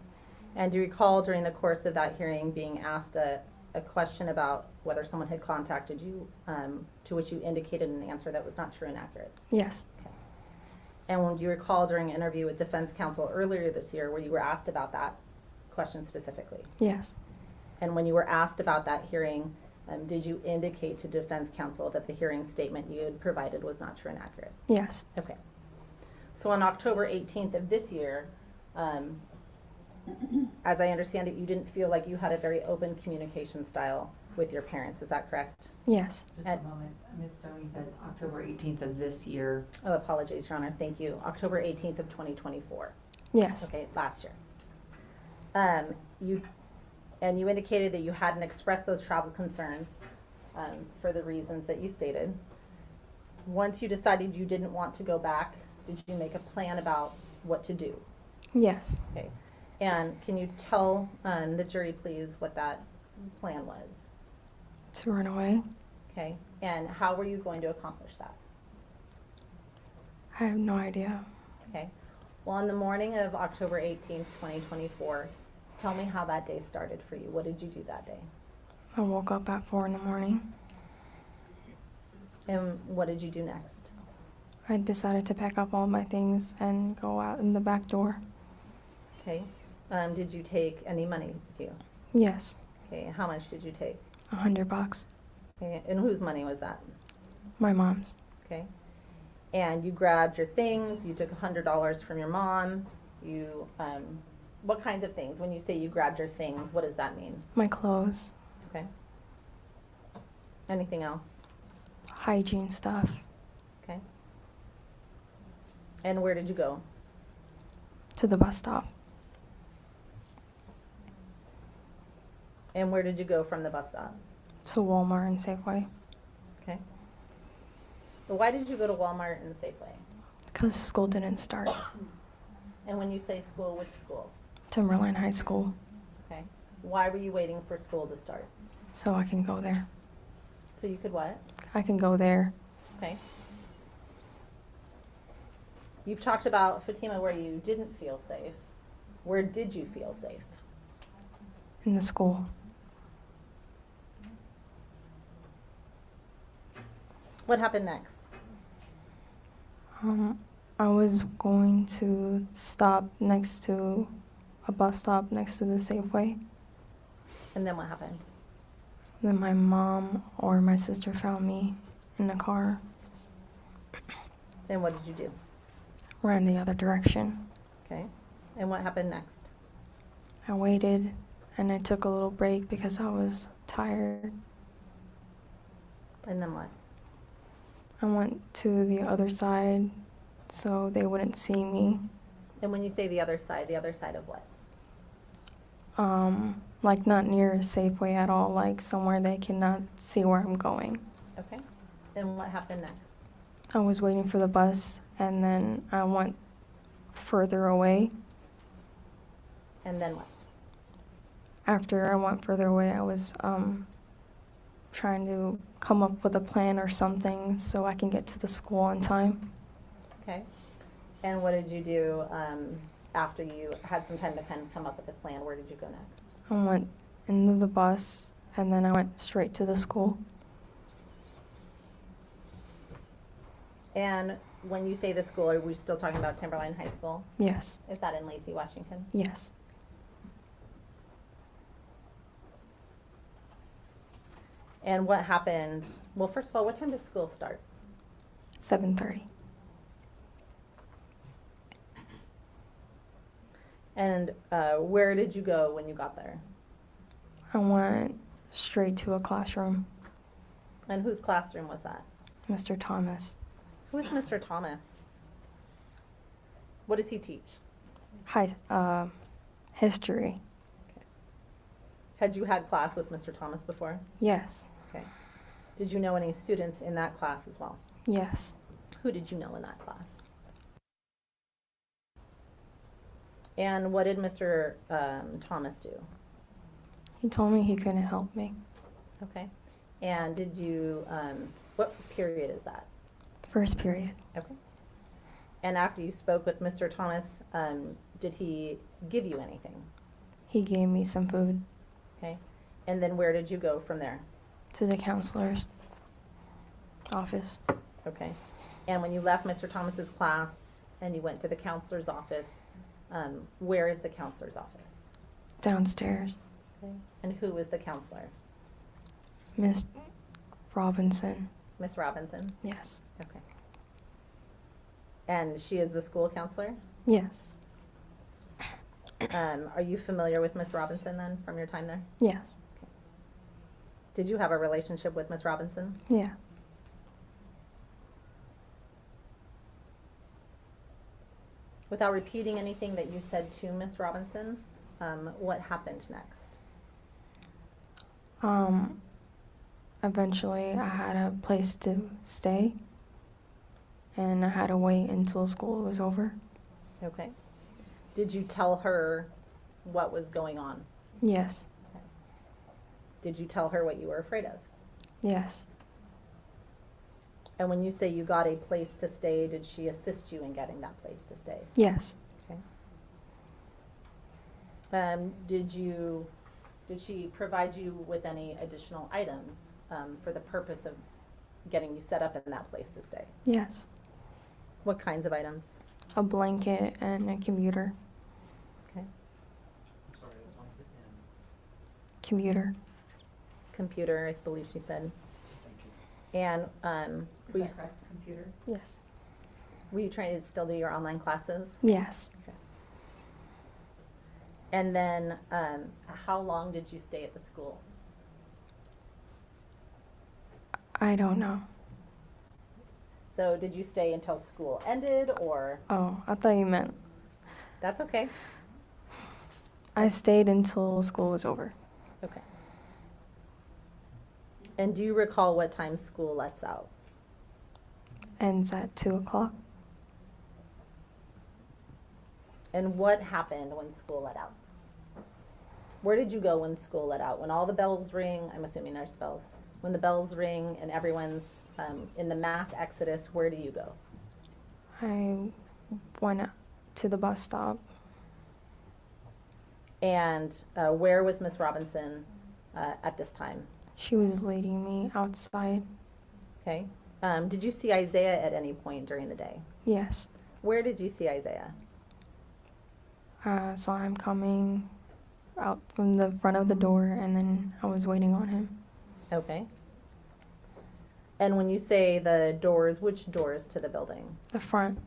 And do you recall during the course of that hearing being asked a question about whether someone had contacted you, to which you indicated an answer that was not true and accurate? Yes. Okay. And do you recall during an interview with defense counsel earlier this year where you were asked about that question specifically? Yes. And when you were asked about that hearing, did you indicate to defense counsel that the hearing statement you had provided was not true and accurate? Yes. Okay. So on October 18th of this year, as I understand it, you didn't feel like you had a very open communication style with your parents. Is that correct? Yes. Just a moment. Ms. Stoney said October 18th of this year. Oh, apologies, Your Honor. Thank you. October 18th of 2024. Yes. Okay, last year. You indicated that you hadn't expressed those travel concerns for the reasons that you stated. Once you decided you didn't want to go back, did you make a plan about what to do? Yes. Okay. And can you tell the jury, please, what that plan was? To run away. Okay. And how were you going to accomplish that? I have no idea. Okay. Well, on the morning of October 18th, 2024, tell me how that day started for you. What did you do that day? I woke up at 4 in the morning. And what did you do next? I decided to pack up all my things and go out in the back door. Okay. Did you take any money with you? Yes. Okay. How much did you take? $100. Okay. And whose money was that? My mom's. Okay. And you grabbed your things. You took $100 from your mom. You, what kinds of things? When you say you grabbed your things, what does that mean? My clothes. Okay. Anything else? Hygiene stuff. Okay. And where did you go? To the bus stop. And where did you go from the bus stop? To Walmart and Safeway. Okay. But why did you go to Walmart and Safeway? Because school didn't start. And when you say school, which school? Timberline High School. Okay. Why were you waiting for school to start? So I can go there. So you could what? I can go there. Okay. You've talked about, Fatima, where you didn't feel safe. Where did you feel safe? In the school. What happened next? I was going to stop next to a bus stop next to the Safeway. And then what happened? Then my mom or my sister found me in the car, Then what did you do? ran the other direction. Okay. And what happened next? I waited and I took a little break because I was tired. And then what? I went to the other side so they wouldn't see me. And when you say the other side of what? Like not near a Safeway at all, like somewhere they cannot see where I'm going. Okay. Then what happened next? I was waiting for the bus and then I went further away. And then what? After I went further away, I was trying to come up with a plan or something so I can get to the school on time. Okay. And what did you do after you had some time to kind of come up with a plan? Where did you go next? I went into the bus and then I went straight to the school. And when you say the school, are we still talking about Timberline High School? Yes. Is that in Lacey, Washington? Yes. And what happened? Well, first of all, what time does school start? 7:30. And where did you go when you got there? I went straight to a classroom. And whose classroom was that? Mr. Thomas. Who is Mr. Thomas? What does he teach? History. Had you had class with Mr. Thomas before? Yes. Okay. Did you know any students in that class as well? Yes. Who did you know in that class? And what did Mr. Thomas do? He told me he couldn't help me. Okay. And did you, what period is that? First period. Okay. And after you spoke with Mr. Thomas, did he give you anything? He gave me some food Okay. And then where did you go from there? to the counselor's office. Okay. And when you left Mr. Thomas's class and you went to the counselor's office, where is the counselor's office? Downstairs. Okay. And who was the counselor? Miss Robinson. Miss Robinson? Yes. Okay. And she is the school counselor? Yes. Are you familiar with Miss Robinson then from your time there? Yes. Did you have a relationship with Miss Robinson? Yeah. Without repeating anything that you said to Miss Robinson, what happened next? Eventually I had a place to stay and I had to wait until school was over. Okay. Did you tell her what was going on? Yes. Did you tell her what you were afraid of? Yes. And when you say you got a place to stay, did she assist you in getting that place to stay? Yes. Okay. Did she provide you with any additional items for the purpose of getting you set up in that place to stay? Yes. What kinds of items? A blanket and a computer. Okay. I'm sorry, that's on the end. Computer. Computer, I believe she said. Thank you. And were you, correct, computer? Yes. were you trying to still do your online classes? Yes. And then how long did you stay at the school? I don't know. So did you stay until school ended, or? Oh, I thought you meant That's okay. I stayed until school was over. Okay. And do you recall what time school lets out? Ends at 2 o'clock. And what happened when school let out? Where did you go when school let out? When all the bells ring, I'm assuming there's bells. When the bells ring and everyone's in the mass exodus, where do you go? I went to the bus stop. And where was Miss Robinson at this time? She was leading me outside. Okay. Did you see Isaiah at any point during the day? Yes. Where did you see Isaiah? I saw him coming out from the front of the door, and then I was waiting on him. Okay. And when you say the doors, which doors to the building? The front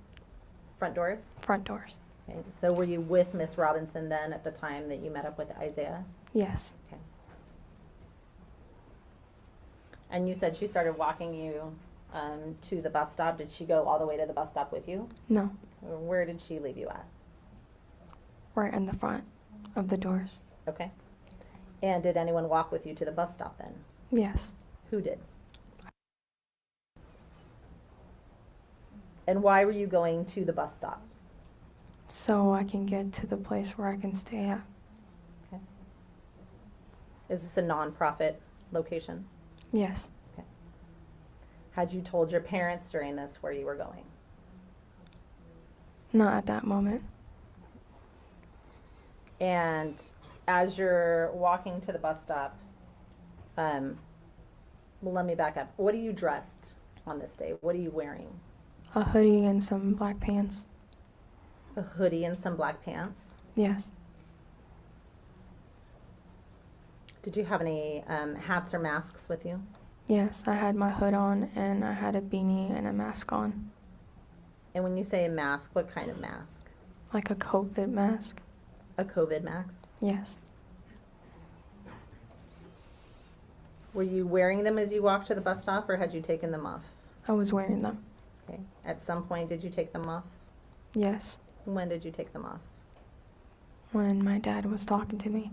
Doors? doors. Okay. So were you with Miss Robinson then at the time that you met up with Isaiah? Yes. Okay. And you said she started walking you to the bus stop. Did she go all the way to the bus stop with you? No. Or where did she leave you at? Right in the front of the doors. Okay. And did anyone walk with you to the bus stop then? Yes. Who did? And why were you going to the bus stop? So I can get to the place where I can stay at. Okay. Is this a nonprofit location? Yes. Okay. Had you told your parents during this where you were going? Not at that moment. And as you're walking to the bus stop, well, let me back up. What are you dressed on this day? What are you wearing? A hoodie and some black pants. A hoodie and some black pants. Yes. Did you have any hats or masks with you? Yes, I had my hood on and I had a beanie and a mask on. And when you say a mask, what kind of mask? Like a COVID mask. A COVID mask? Yes. Were you wearing them as you walked to the bus stop, or had you taken them off? I was wearing them. Okay. At some point, did you take them off? Yes. When did you take them off? When my dad was talking to me.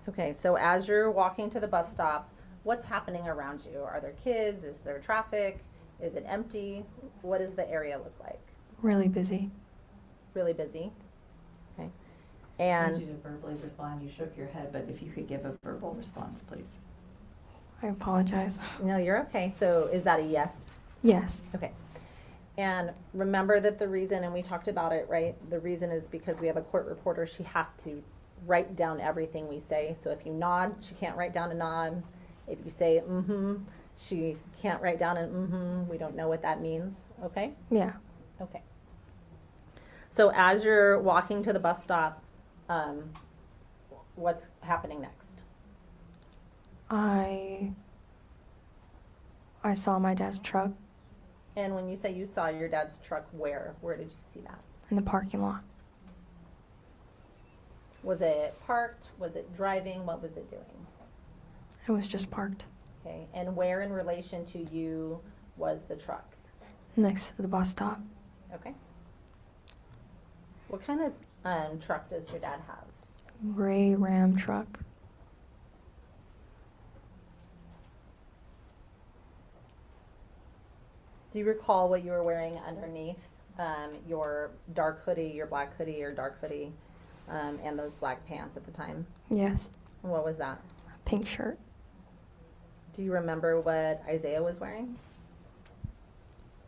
Okay, so as you're walking to the bus stop, what's happening around you? Are there kids? Is there traffic? Is it empty? What does the area look like? Really busy. Really busy? Okay. I And need you to verbally respond. You shook your head, but if you could give a verbal response, please. I apologize. no, you're okay. So is that a yes? Yes. Okay. And remember that the reason, and we talked about it, right? The reason is because we have a court reporter. She has to write down everything we say. So if you nod, she can't write down a nod. If you say mm-hmm, she can't write down an mm-hmm. We don't know what that means. Okay? Yeah. Okay. So as you're walking to the bus stop, what's happening next? I saw my dad's truck And when you say you saw your dad's truck, where? Where did you see that? in the parking lot. Was it parked? Was it driving? What was it doing? It was just parked Okay. And where in relation to you was the truck? next to the bus stop. Okay. What kind of truck does your dad have? Gray Ram truck. Do you recall what you were wearing underneath your dark hoodie, your black hoodie or dark hoodie, and those black pants at the time? Yes. What was that? Pink shirt. Do you remember what Isaiah was wearing?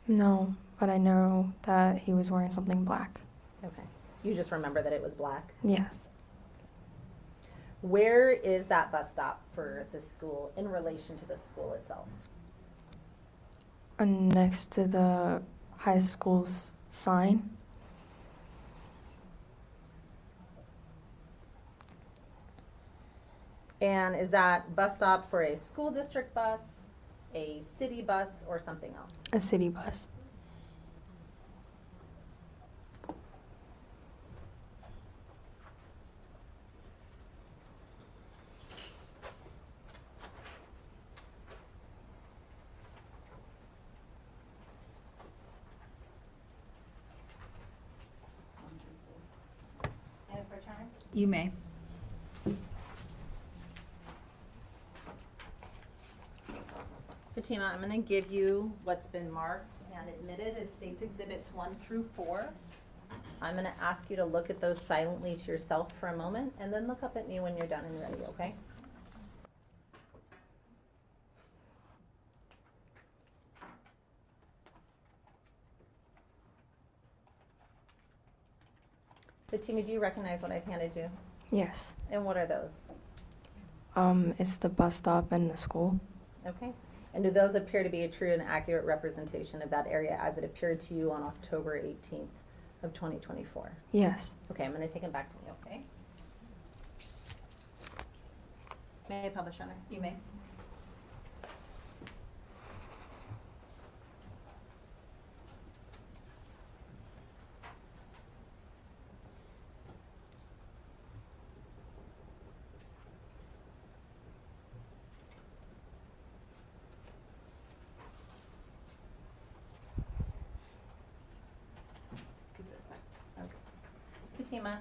No, but I know that he was wearing something black. Okay. You just remember that it was black. Yes. Where is that bus stop for the school in relation to the school itself? Next to the high school's sign. And is that bus stop for a school district bus, a city bus, or something else? A city bus. You may. Fatima, I'm going to give you what's been marked and admitted as States Exhibits 1 through 4. I'm going to ask you to look at those silently to yourself for a moment, and then look up at me when you're done and ready, okay? Fatima, do you recognize what I've handed you? Yes. And what are those? It's the bus stop and the school. Okay. And do those appear to be a true and accurate representation of that area as it appeared to you on October 18th of 2024? Yes. Okay, I'm going to take them back to you, okay? May I publish, Honor? You may. Give it a sec. Okay. Fatima,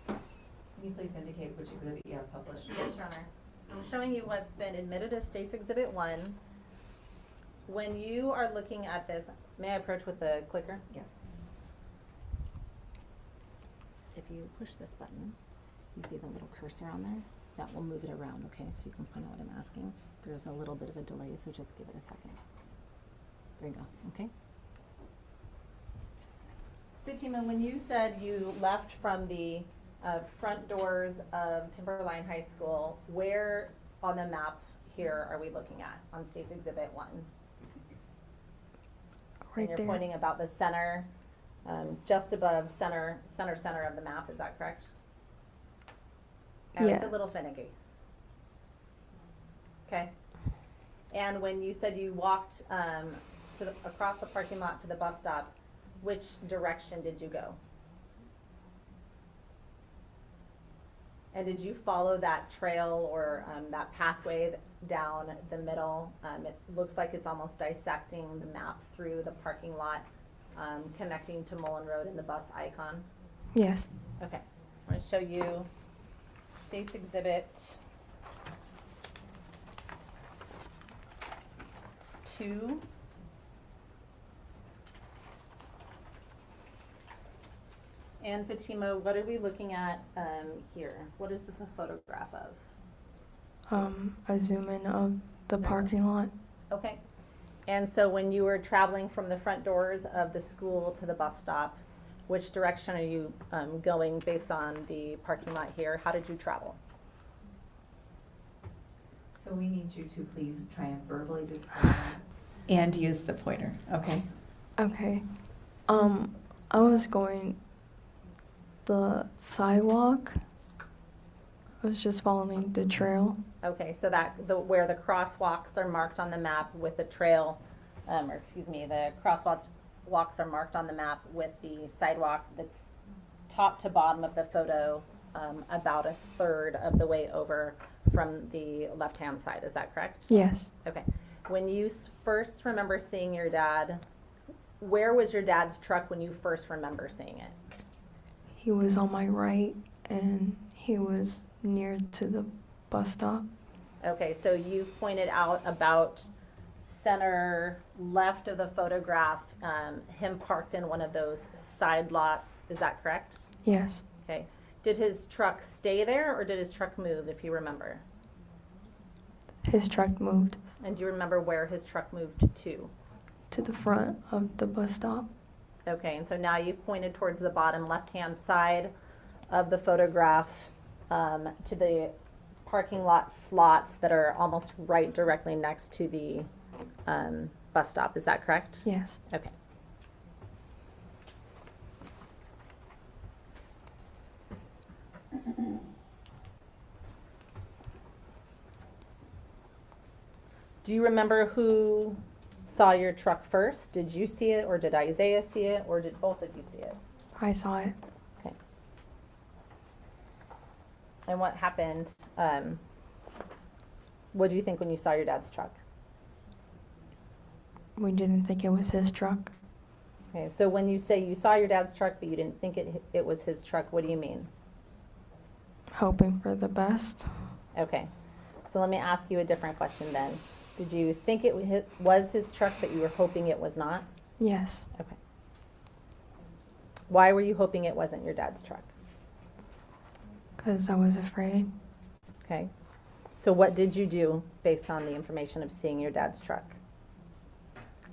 Can you please indicate which exhibit you have published? yes, Your Honor. I'm showing you what's been admitted as States Exhibit 1. When you are looking at this, may I approach with the clicker? Yes. If you push this button, you see the little cursor on there? That will move it around, okay? So you can find out what I'm asking. There's a little bit of a delay, so just give it a second. There you go, okay? Fatima, when you said you left from the front doors of Timberline High School, where on the map here are we looking at on States Exhibit 1? Right And you're there. pointing about the center, just above center of the map, is that correct? And it's Yeah. a little finicky. Okay. And when you said you walked across the parking lot to the bus stop, which direction did you go? And did you follow that trail or that pathway down the middle? It looks like it's almost dissecting the map through the parking lot, connecting to Mullen Road and the bus icon. Yes. Okay, I'm going to show you State's Exhibit 2. And Fatima, what are we looking at here? What is this a photograph of? A zoom in of the parking lot. Okay. And so when you were traveling from the front doors of the school to the bus stop, which direction are you going based on the parking lot here? How did you travel? So we need you to please try and verbally describe and use the pointer, okay? Okay. I was going the sidewalk. I was just following the trail. Okay, so where the crosswalks are marked on the map with the trail, the crosswalks are marked on the map with the sidewalk that's top to bottom of the photo, about a third of the way over from the left-hand side. Is that correct? Yes. Okay. When you first remember seeing your dad, where was your dad's truck when you first remember seeing it? He was on my right and he was near to the bus stop. Okay, so you pointed out about center left of the photograph, him parked in one of those side lots. Is that correct? Yes. Okay. Did his truck stay there or did his truck move, if you remember? His truck moved And do you remember where his truck moved to? to the front of the bus stop. Okay, and so now you've pointed towards the bottom left-hand side of the photograph, to the parking lot slots that are almost right directly next to the bus stop. Is that correct? Yes. Okay. Do you remember who saw your truck first? Did you see it, or did Isaiah see it, or did both of you see it? I saw it. Okay. And what happened? What do you think when you saw your dad's truck? We didn't think it was his truck. Okay, so when you say you saw your dad's truck but you didn't think it was his truck, what do you mean? Hoping for the best. Okay, so let me ask you a different question then. Did you think it was his truck but you were hoping it was not? Yes. Okay. Why were you hoping it wasn't your dad's truck? Because I was afraid. Okay. So what did you do based on the information of seeing your dad's truck?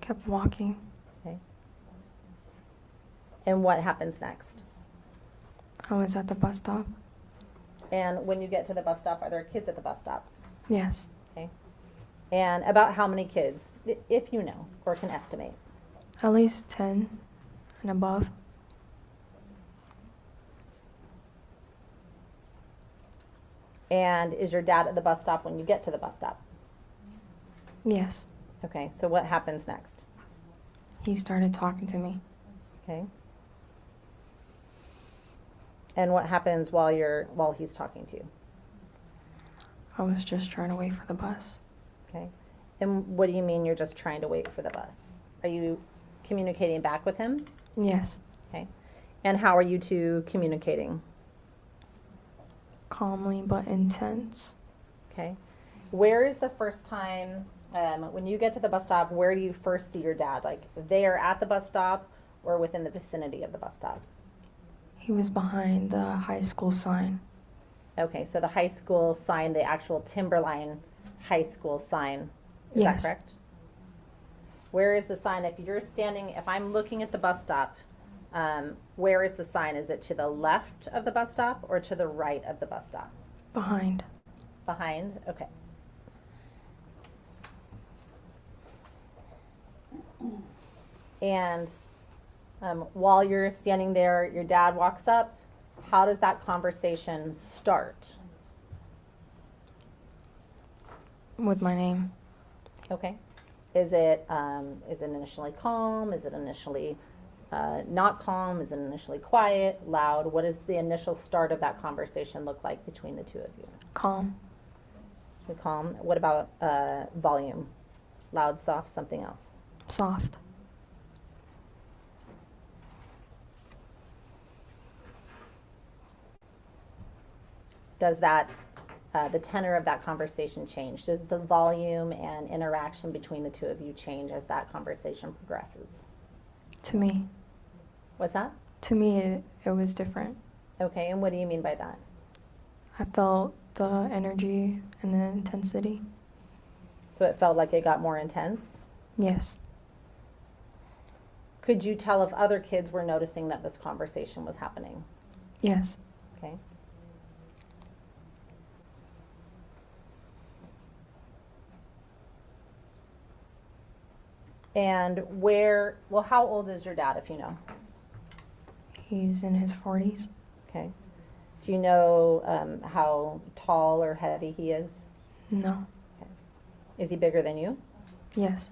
Kept walking. Okay. And what happens next? I was at the bus stop. And when you get to the bus stop, are there kids at the bus stop? Yes. Okay. And about how many kids, if you know, or can estimate? At least 10 and above. And is your dad at the bus stop when you get to the bus stop? Yes. Okay, so what happens next? He started talking to me. Okay. And what happens while he's talking to you? I was just trying to wait for the bus. Okay. And what do you mean you're just trying to wait for the bus? Are you communicating back with him? Yes. Okay. And how are you two communicating? Calmly but intense. Okay. Where is the first time, when you get to the bus stop, where do you first see your dad? Like there at the bus stop or within the vicinity of the bus stop? He was behind the high school sign. Okay, so the high school sign, the actual Timberline High School sign, is Yes. that correct? Where is the sign? If I'm looking at the bus stop, where is the sign? Is it to the left of the bus stop or to the right of the bus stop? Behind. Behind? Okay. And while you're standing there, your dad walks up. How does that conversation start? With my name. Okay. Is it initially calm? Is it initially not calm? Is it initially quiet, loud? What does the initial start of that conversation look like between the two of you? Calm. Calm. What about volume? Loud, soft, something else? Soft. does that, the tenor of that conversation change? Does the volume and interaction between the two of you change as that conversation progresses? To me, What's that? to me, it was different. Okay, and what do you mean by that? I felt the energy and the intensity. So it felt like it got more intense? Yes, Could you tell if other kids were noticing that this conversation was happening? yes. Okay. And how old is your dad, if you know? He's in his 40s. Okay. Do you know how tall or heavy he is? No, Is he bigger than you? yes.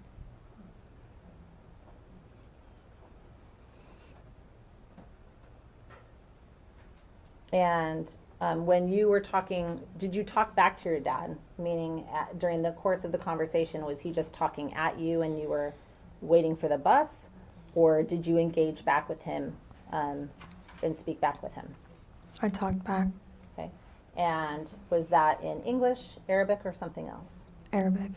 And when you were talking, did you talk back to your dad? Meaning during the course of the conversation, was he just talking at you and you were waiting for the bus? Or did you engage back with him and speak back with him? I talked back Okay. And was that in English, Arabic, or something else? Arabic.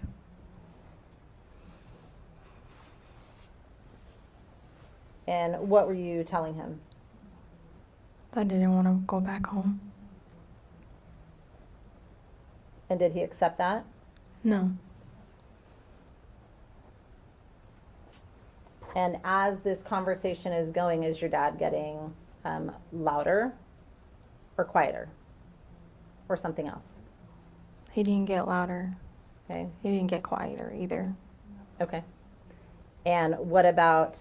And what were you telling him? I didn't want to go back home. And did he accept that? No, And as this conversation is going, is your dad getting louder or quieter or something else? he didn't get louder. Okay. He didn't get quieter either. Okay. And what about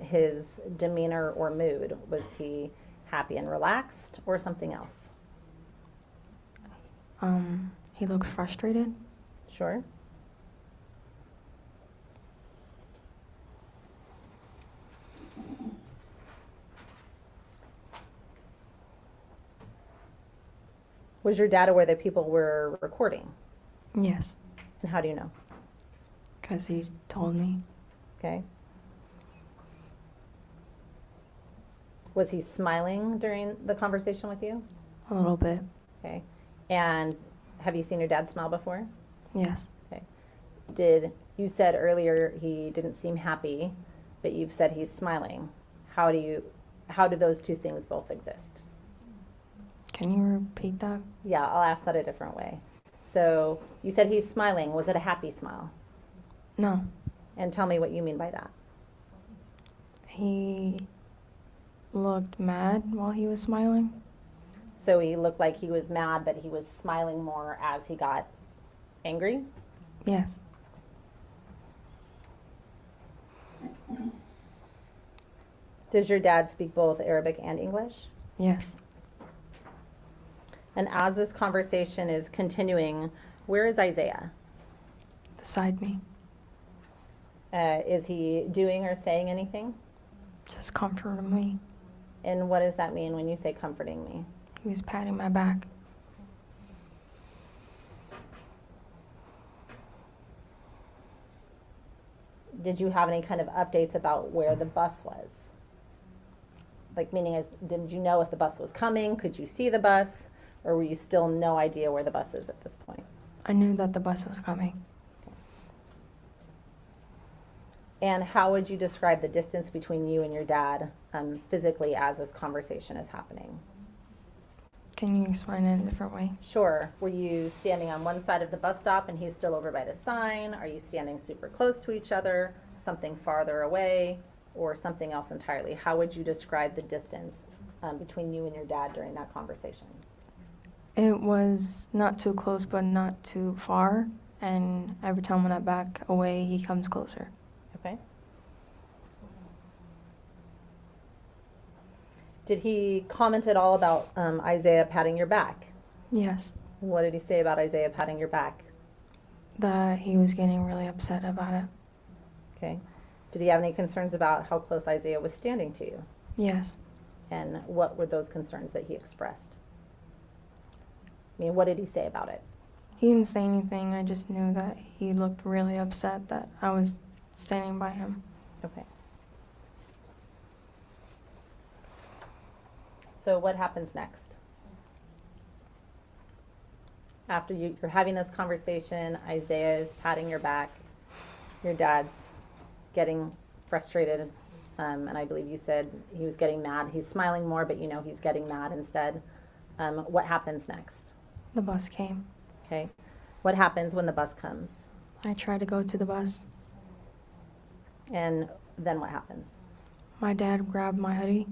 his demeanor or mood? Was he happy and relaxed or something else? He looked frustrated. Sure. Was your dad aware that people were recording? Yes, And how do you know? because he told me. Okay. Was he smiling during the conversation with you? A little bit. Okay. And have you seen your dad smile before? Yes, Okay. You said earlier he didn't seem happy, but you've said he's smiling. How do those two things both exist? can you repeat that? Yeah, I'll ask that a different way. So you said he's smiling. Was it a happy smile? No, And tell me what you mean by that. he looked mad while he was smiling. So he looked like he was mad, but he was smiling more as he got angry? Yes, Does your dad speak both Arabic and English? yes. And as this conversation is continuing, where is Isaiah? Beside me, Is he doing or saying anything? just comforting me. And what does that mean when you say comforting me? He was patting my back. Did you have any kind of updates about where the bus was? Like, meaning, did you know if the bus was coming? Could you see the bus? Or were you still no idea where the bus is at this point? I knew that the bus was coming. And how would you describe the distance between you and your dad physically as this conversation is happening? Can you explain it in a different way? Sure. Were you standing on one side of the bus stop and he's still over by the sign? Are you standing super close to each other, something farther away, or something else entirely? How would you describe the distance between you and your dad during that conversation? It was not too close, but not too far. And every time when I back away, he comes closer. Okay. Did he comment at all about Isaiah patting your back? Yes, What did he say about Isaiah patting your back? that he was getting really upset about it. Okay. Did he have any concerns about how close Isaiah was standing to you? Yes, And what were those concerns that he expressed? I mean, what did he say about it? he didn't say anything. I just knew that he looked really upset that I was standing by him. Okay. So what happens next? after you're having this conversation, Isaiah is patting your back, your dad's getting frustrated, and I believe you said he was getting mad. He's smiling more, but you know he's getting mad instead. What happens next? The bus came. Okay. What happens when the bus comes? I tried to go to the bus. And then what happens? My dad grabbed my hoodie.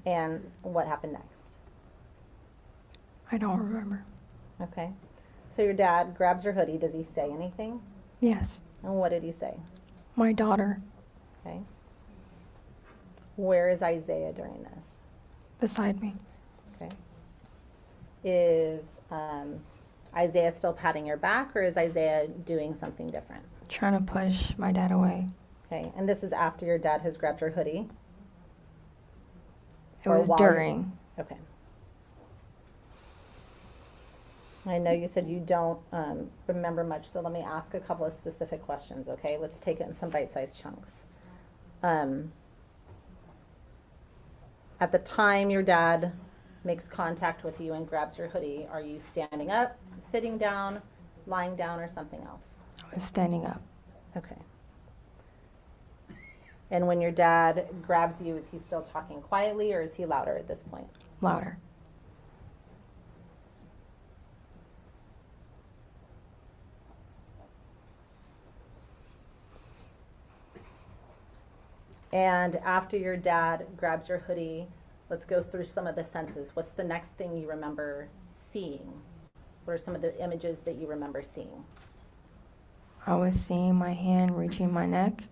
And what happened next? I don't remember. Okay. So your dad grabs your hoodie. Does he say anything? Yes, And what did he say? my daughter Okay. Where is Isaiah during this? beside me. Okay. Is Isaiah still patting your back, or is Isaiah doing something different? Trying to push my dad away. Okay. And this is after your dad has grabbed your hoodie? It Or was while you- during. Okay. I know you said you don't remember much, so let me ask a couple of specific questions, okay? Let's take it in some bite-sized chunks. At the time your dad makes contact with you and grabs your hoodie, are you standing up, sitting down, lying down, or something else? I was standing up. Okay. And when your dad grabs you, is he still talking quietly, or is he louder at this point? Louder. And after your dad grabs your hoodie, let's go through some of the senses. What's the next thing you remember seeing? What are some of the images that you remember seeing? I was seeing my hand reaching my neck.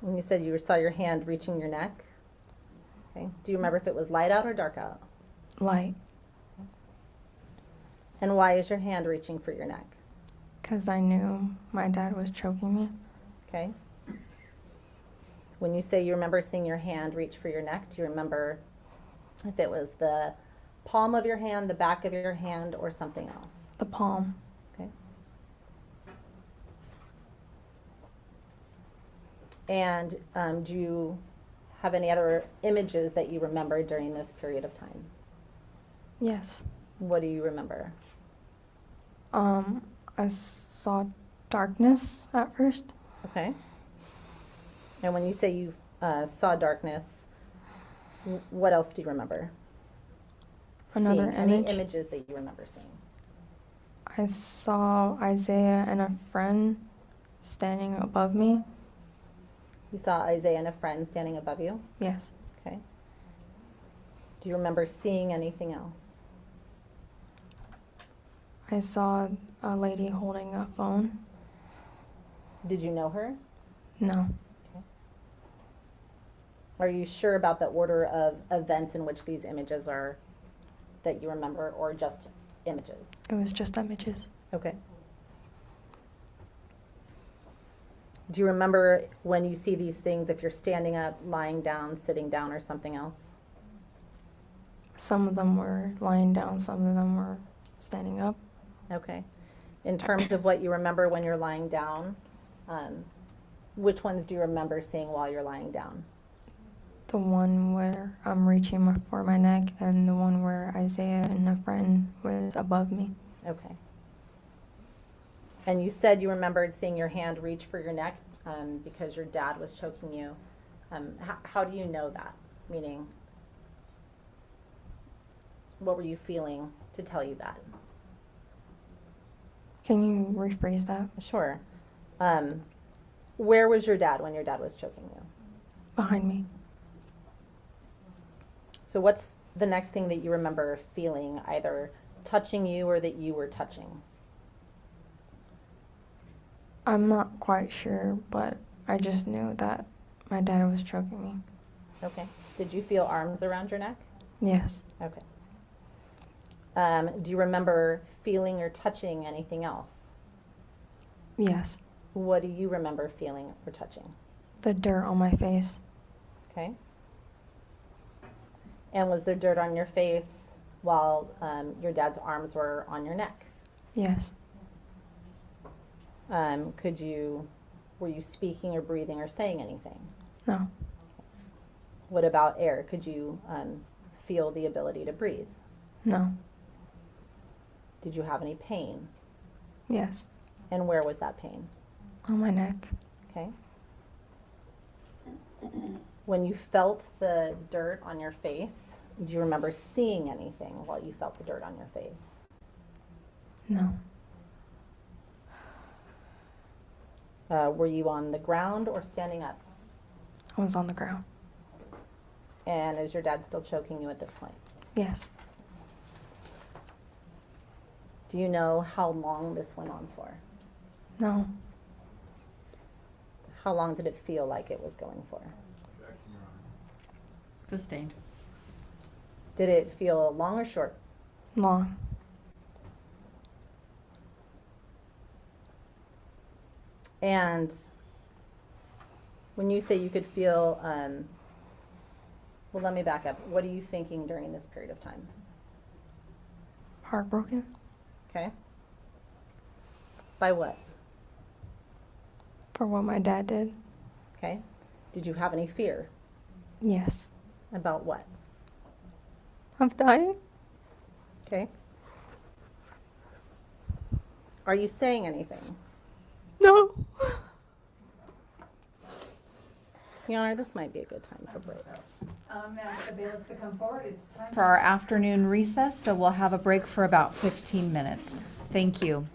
When you said you saw your hand reaching your neck, okay. Do you remember if it was light out or dark out? Light. And why is your hand reaching for your neck? Because I knew my dad was choking me. Okay. When you say you remember seeing your hand reach for your neck, do you remember if it was the palm of your hand, the back of your hand, or something else? The palm. Okay. And do you have any other images that you remember during this period of time? Yes. What do you remember? I saw darkness at first. Okay. And when you say you saw darkness, what else do you remember? Another Seeing? image. Any images that you remember seeing? I saw Isaiah and a friend standing above me. You saw Isaiah and a friend standing above you? Yes. Okay. Do you remember seeing anything else? I saw a lady holding a phone. Did you know her? No. Are you sure about the order of events in which these images are that you remember, or just images? It was just images. Okay. Do you remember when you see these things, if you're standing up, lying down, sitting down, or something else? Some of them were lying down, some of them were standing up. Okay. In terms of what you remember when you're lying down, which ones do you remember seeing while you're lying down? The one where I'm reaching for my neck, and the one where Isaiah and a friend was above me. Okay. And you said you remembered seeing your hand reach for your neck because your dad was choking you. How do you know that? Meaning, what were you feeling to tell you that? Can you rephrase that? Sure. Where was your dad when your dad was choking you? Behind me. So what's the next thing that you remember feeling, either touching you or that you were touching? I'm not quite sure, but I just knew that my dad was choking me. Okay. Did you feel arms around your neck? Yes. Okay. Do you remember feeling or touching anything else? Yes. What do you remember feeling or touching? The dirt on my face. Okay. And was there dirt on your face while your dad's arms were on your neck? Yes. Were you speaking or breathing or saying anything? No. What about air? Could you feel the ability to breathe? No. Did you have any pain? Yes. And where was that pain? On my neck. Okay. When you felt the dirt on your face, do you remember seeing anything while you felt the dirt on your face? No. Were you on the ground or standing up? I was on the ground. And is your dad still choking you at this point? Yes. Do you know how long this went on for? No. How long did it feel like it was going for? Sustained. Did it feel long or short? Long. And when you say you could feel, well, let me back up. What are you thinking during this period of time? Heartbroken. Okay. By what? For what my dad did. Okay. Did you have any fear? Yes. About what? I'm dying. Okay. Are you saying anything? No. Your Honor, this might be a good time for break. Ask the bailiffs to come forward. It's time for our afternoon recess, so we'll have a break for about 15 minutes. Thank you.